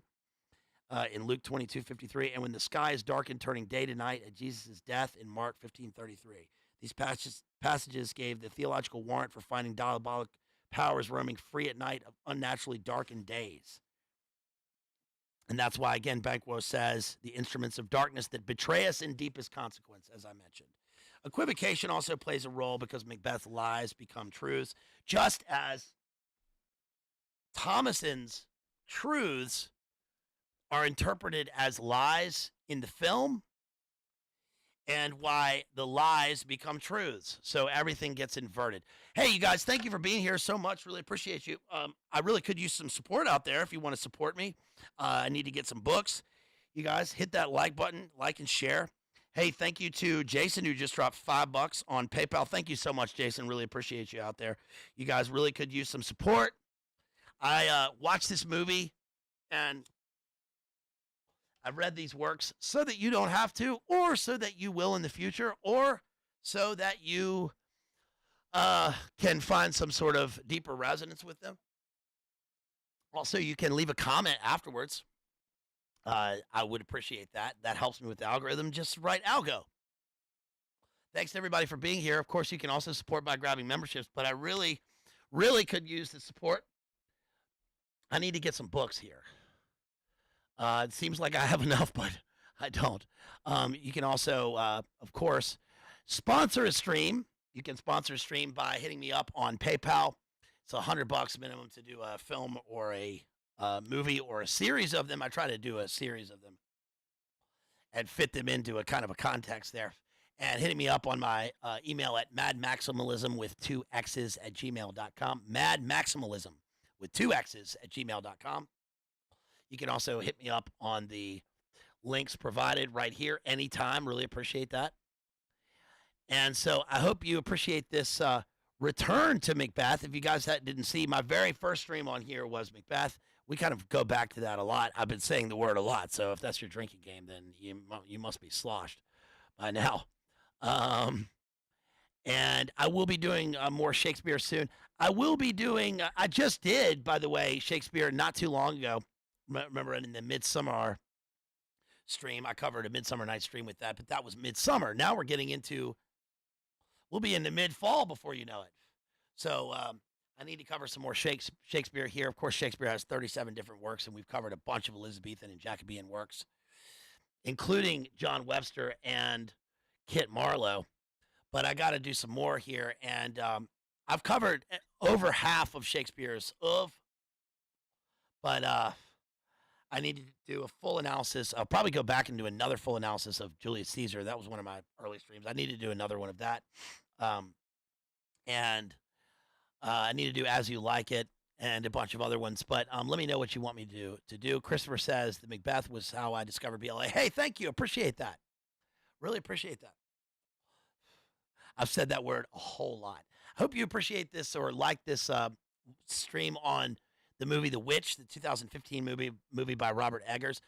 in Luke 22:53, and when the sky is darkened, turning day to night at Jesus' death in Mark 15:33. These passages gave the theological warrant for finding diabolic powers roaming free at night of unnaturally darkened days. And that's why, again, Banquo says, the instruments of darkness that betray us in deepest consequence, as I mentioned. Equivocation also plays a role because Macbeth's lies become truths, just as Thomason's truths are interpreted as lies in the film, and why the lies become truths. So everything gets inverted. Hey, you guys, thank you for being here so much. Really appreciate you. I really could use some support out there if you want to support me. I need to get some books. You guys, hit that like button, like and share. Hey, thank you to Jason who just dropped $5 on PayPal. Thank you so much, Jason. Really appreciate you out there. You guys really could use some support. I watched this movie and I read these works so that you don't have to, or so that you will in the future, or so that you can find some sort of deeper resonance with them. Also, you can leave a comment afterwards. I would appreciate that. That helps me with the algorithm. Just write algo. Thanks to everybody for being here. Of course, you can also support by grabbing memberships, but I really, really could use the support. I need to get some books here. It seems like I have enough, but I don't. You can also, of course, sponsor a stream. You can sponsor a stream by hitting me up on PayPal. It's $100 minimum to do a film or a movie or a series of them. I try to do a series of them and fit them into a kind of a context there. And hitting me up on my email at madmaximalism with 2 X's at gmail.com. Madmaximalism with 2 X's at gmail.com. You can also hit me up on the links provided right here anytime. Really appreciate that. And so I hope you appreciate this return to Macbeth. If you guys didn't see, my very first stream on here was Macbeth. We kind of go back to that a lot. I've been saying the word a lot, so if that's your drinking game, then you must be sloshed by now. And I will be doing more Shakespeare soon. I will be doing, I just did, by the way, Shakespeare not too long ago. Remember in the Midsummer stream, I covered a Midsummer Night stream with that, but that was midsummer. Now we're getting into, we'll be in the mid-fall before you know it. So I need to cover some more Shakespeare here. Of course, Shakespeare has 37 different works, and we've covered a bunch of Elizabethan and Jacobean works, including John Webster and Kit Marlowe. But I got to do some more here, and I've covered over half of Shakespeare's but I need to do a full analysis. I'll probably go back and do another full analysis of Julius Caesar. That was one of my early streams. I need to do another one of that. And I need to do As You Like It and a bunch of other ones. But let me know what you want me to do. Christopher says the Macbeth was how I discovered BLA. Hey, thank you. Appreciate that. Really appreciate that. I've said that word a whole lot. Hope you appreciate this or like this stream on the movie The Witch, the 2015 movie by Robert Eggers.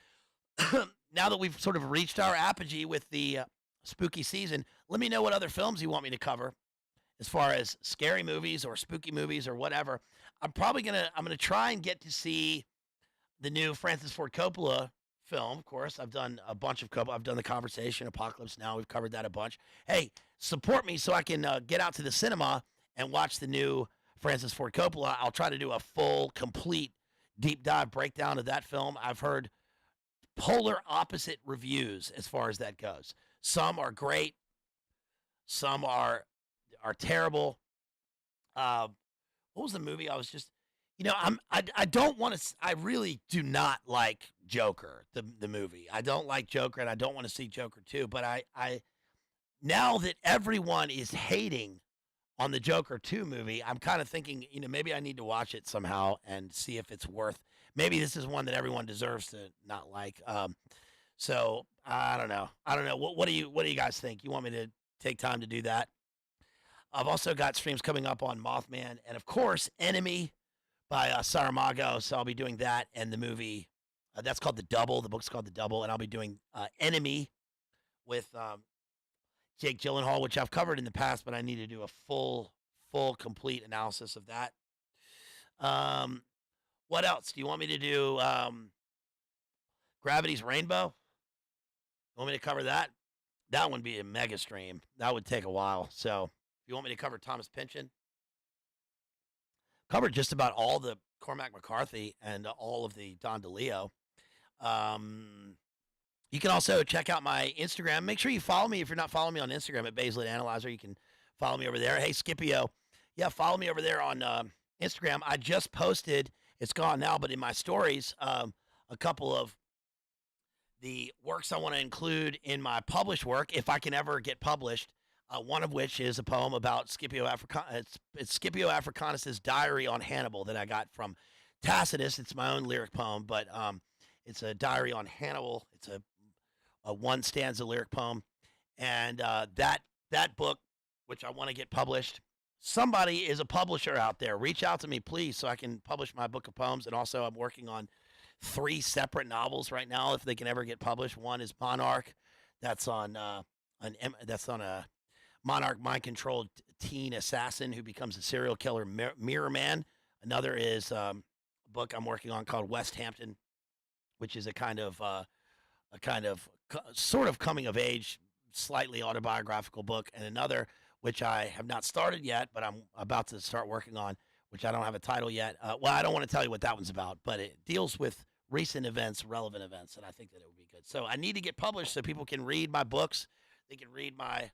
Now that we've sort of reached our apogee with the spooky season, let me know what other films you want me to cover as far as scary movies or spooky movies or whatever. I'm gonna try and get to see the new Francis Ford Coppola film. Of course, I've done a bunch of Coppola. I've done The Conversation, Apocalypse Now. We've covered that a bunch. Hey, support me so I can get out to the cinema and watch the new Francis Ford Coppola. I'll try to do a full, complete, deep dive breakdown of that film. I've heard polar opposite reviews as far as that goes. Some are great. Some are terrible. What was the movie I was just, I don't want to, I really do not like Joker, the movie. I don't like Joker, and I don't want to see Joker 2, but I now that everyone is hating on the Joker 2 movie, I'm kind of thinking, maybe I need to watch it somehow and see if it's worth. Maybe this is one that everyone deserves to not like. So I don't know. What do you guys think? You want me to take time to do that? I've also got streams coming up on Mothman and, of course, Enemy by Saramago. So I'll be doing that and the movie. That's called The Double. The book's called The Double, and I'll be doing Enemy with Jake Gyllenhaal, which I've covered in the past, but I need to do a full, complete analysis of that. What else? Do you want me to do Gravity's Rainbow? You want me to cover that? That would be a mega stream. That would take a while. So if you want me to cover Thomas Pynchon, covered just about all the Cormac McCarthy and all of the Don DeLeo. You can also check out my Instagram. Make sure you follow me if you're not following me on Instagram at Bazed Analyzer. You can follow me over there. Hey, Scipio. Yeah, follow me over there on Instagram. I just posted, it's gone now, but in my stories, a couple of the works I want to include in my published work, if I can ever get published, one of which is a poem about Scipio it's Scipio Africanus's diary on Hannibal that I got from Tacitus. It's my own lyric poem, but it's a diary on Hannibal. It's a one stanza lyric poem, And that book, which I want to get published, somebody is a publisher out there. Reach out to me, please, so I can publish my book of poems. And also, I'm working on 3 separate novels right now, if they can ever get published. One is Monarch, that's on that's on a Monarch mind-controlled teen assassin who becomes a serial killer mirror man. Another is a book I'm working on called West Hampton, which is a kind of sort of coming of age, slightly autobiographical book. And another, which I have not started yet, but I'm about to start working on, which I don't have a title yet. Well, I don't want to tell you what that one's about, but it deals with recent events, relevant events, and I think that it would be good. So I need to get published so people can read my books. They can read my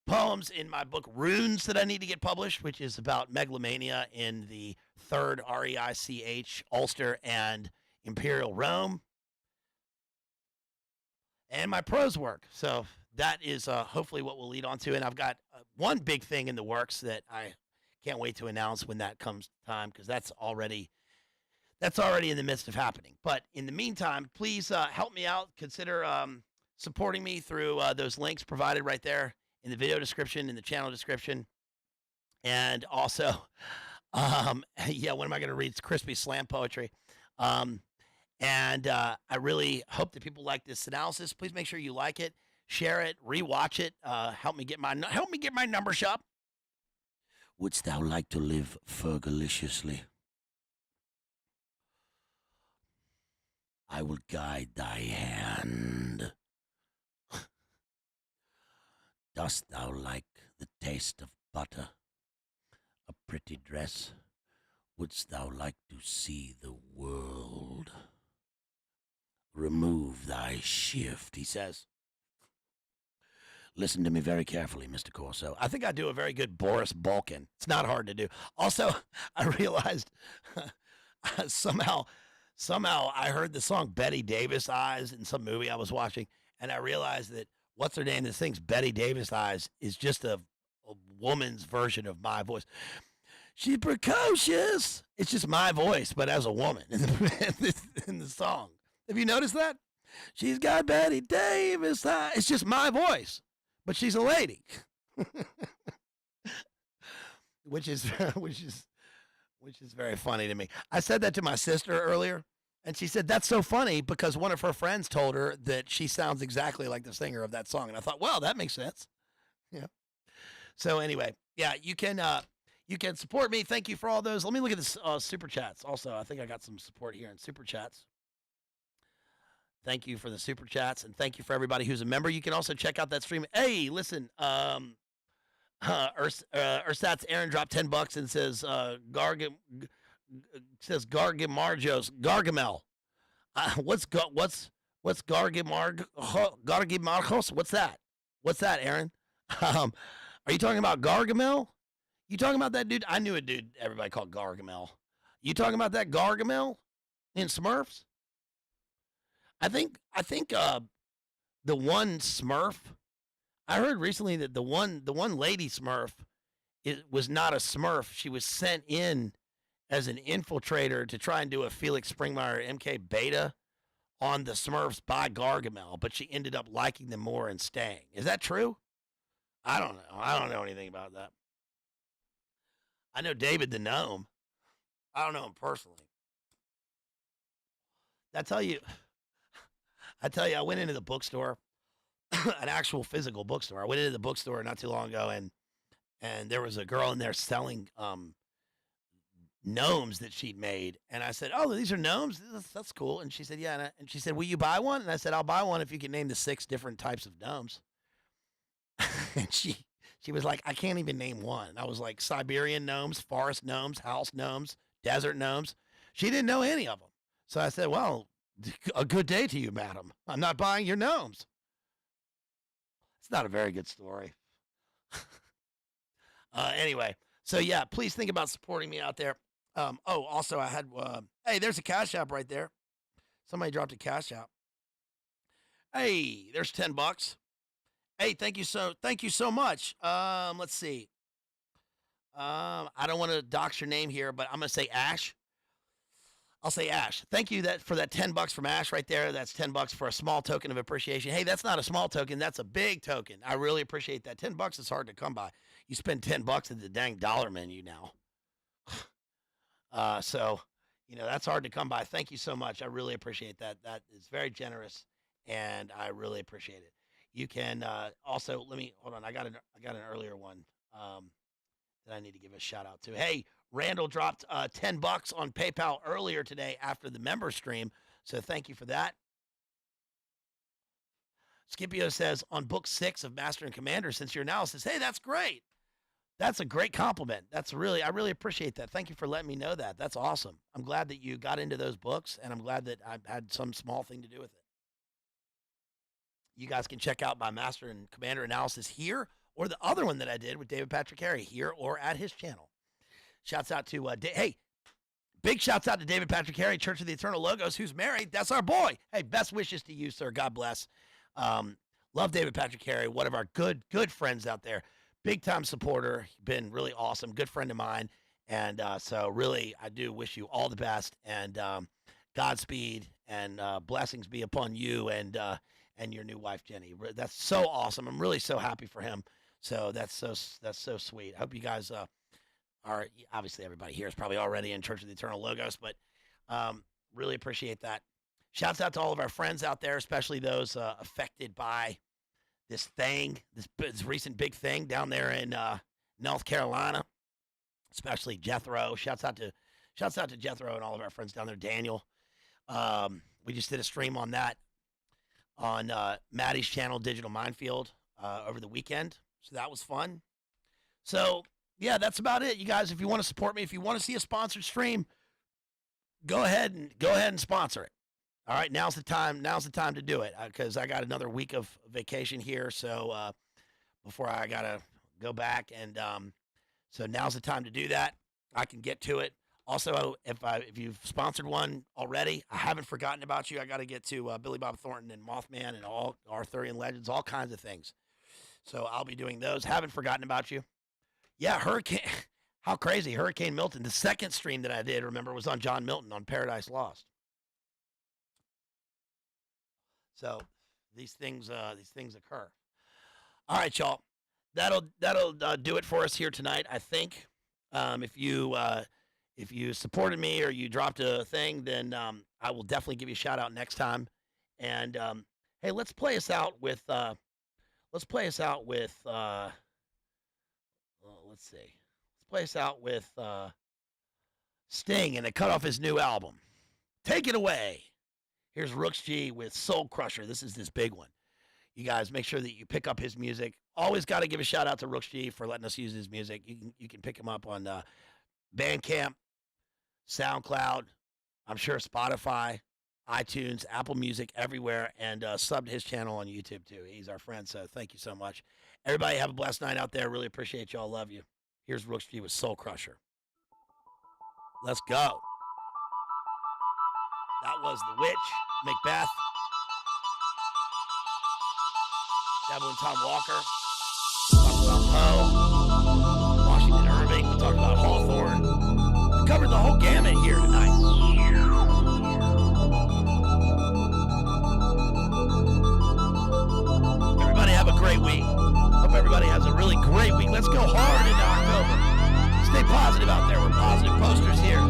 poems in my book Runes that I need to get published, which is about megalomania in the third REICH Ulster and Imperial Rome, and my prose work. So that is hopefully what we'll lead on to. And I've got one big thing in the works that I can't wait to announce when that comes time, because that's already in the midst of happening. But in the meantime, please help me out. Consider supporting me through those links provided right there in the video description, in the channel description. And also, yeah, when am I going to read crispy slam poetry? And I really hope that people like this analysis. Please make sure you like it, share it, rewatch it. Help me get my numbers up. Wouldst thou like to live fergaliciously? I will guide thy hand. Dost thou like the taste of butter? A pretty dress? Wouldst thou like to see the world? Remove thy shift, he says. Listen to me very carefully, Mr. Corso. I think I do a very good Boris Balkan. It's not hard to do. Also, I realized somehow I heard the song Betty Davis Eyes in some movie I was watching, and I realized that what's her name that sings Betty Davis Eyes is just a woman's version of my voice. She's precocious. It's just my voice, but as a woman in the song. Have you noticed that? She's got Betty Davis eyes. It's just my voice, but she's a lady. which is very funny to me. I said that to my sister earlier, and she said, that's so funny because one of her friends told her that she sounds exactly like the singer of that song. And I thought, well, that makes sense. Yeah. So anyway, yeah, you can support me. Thank you for all those. Let me look at this super chats. Also, I think I got some support here in super chats. Thank you for the super chats, and thank you for everybody who's a member. You can also check out that stream. Hey, listen, Ersatz Aaron dropped $10 and says Gargamel. What's Gargimargos? What's that? What's that, Aaron? Are you talking about Gargamel? You talking about that dude? I knew a dude everybody called Gargamel. You talking about that Gargamel in Smurfs? I think the one Smurf. I heard recently that the one lady Smurf was not a Smurf. She was sent in as an infiltrator to try and do a Felix Springmeier MK beta on the Smurfs by Gargamel, but she ended up liking them more and staying. Is that true? I don't know. I don't know anything about that. I know David the Gnome. I don't know him personally. I tell you, I went into the bookstore, an actual physical bookstore. I went into the bookstore not too long ago, and there was a girl in there selling gnomes that she'd made. And I said, oh, these are gnomes? That's cool. And she said, yeah. And she said, will you buy one? And I said, I'll buy one if you can name the 6 different types of gnomes. And she was like, I can't even name one. And I was like, Siberian gnomes, forest gnomes, house gnomes, desert gnomes. She didn't know any of them. So I said, well, a good day to you, madam. I'm not buying your gnomes. It's not a very good story. Anyway, so yeah, please think about supporting me out there. Also, I had, hey, there's a Cash App right there. Somebody dropped a Cash App. Hey, there's $10. Hey, thank you so much. Let's see. I don't want to dox your name here, but I'm going to say Ash. I'll say Ash. Thank you for that $10 from Ash right there. That's $10 for a small token of appreciation. Hey, that's not a small token. That's a big token. I really appreciate that. $10 is hard to come by. You spend $10 at the dang dollar menu now. So, that's hard to come by. Thank you so much. I really appreciate that. That is very generous, and I really appreciate it. You can also hold on. I got an earlier one that I need to give a shout out to. Hey, Randall dropped $10 on PayPal earlier today after the member stream, so thank you for that. Scipio says, on book 6 of Master and Commander, since your analysis, hey, that's great. That's a great compliment. I really appreciate that. Thank you for letting me know that. That's awesome. I'm glad that you got into those books, and I'm glad that I had some small thing to do with it. You guys can check out my Master and Commander analysis here, or the other one that I did with David Patrick Harry here or at his channel. Shouts out to, big shouts out to David Patrick Harry, Church of the Eternal Logos, who's married. That's our boy. Hey, best wishes to you, sir. God bless. Love David Patrick Harry, one of our good friends out there. Big time supporter. Been really awesome. Good friend of mine. And so really, I do wish you all the best and Godspeed and blessings be upon you and your new wife, Jenny. That's so awesome. I'm really so happy for him. So that's so sweet. I hope you guys are, obviously everybody here is probably already in Church of the Eternal Logos, but really appreciate that. Shouts out to all of our friends out there, especially those affected by this thing, this recent big thing down there in North Carolina, especially Jethro. Shouts out to Jethro and all of our friends down there. Daniel, we just did a stream on that on Maddie's channel, Digital Minefield, over the weekend, so that was fun. So yeah, that's about it, you guys. If you want to support me, if you want to see a sponsored stream, go ahead and sponsor it. All right, now's the time to do it, because I got another week of vacation here, so before I gotta go back, and so now's the time to do that. I can get to it. Also, if you've sponsored one already, I haven't forgotten about you. I got to get to Billy Bob Thornton and Mothman and all Arthurian legends, all kinds of things. So I'll be doing those. Haven't forgotten about you. Yeah, Hurricane. How crazy, Hurricane Milton. The second stream that I did, remember, was on John Milton on Paradise Lost. So these things occur. All right, y'all. That'll do it for us here tonight, I think. If you supported me or you dropped a thing, then I will definitely give you a shout out next time. And hey, let's play us out with let's play us out with Sting, and they cut off his new album. Take it away. Here's Rooks G with Soul Crusher. This is this big one. You guys make sure that you pick up his music. Always got to give a shout out to Rooks G for letting us use his music. You can pick him up on Bandcamp, SoundCloud, I'm sure Spotify, iTunes, Apple Music, everywhere, and sub to his channel on YouTube too. He's our friend, so thank you so much. Everybody have a blessed night out there. Really appreciate y'all. Love you. Here's Rooks G with Soul Crusher. Let's go. That was The Witch, Macbeth, Devil and Tom Walker. We talked about Poe, Washington Irving. We talked about Hawthorne. We covered the whole gamut here tonight. Everybody have a great week. Hope everybody has a really great week. Let's go hard into October. Stay positive out there. We're positive posters here.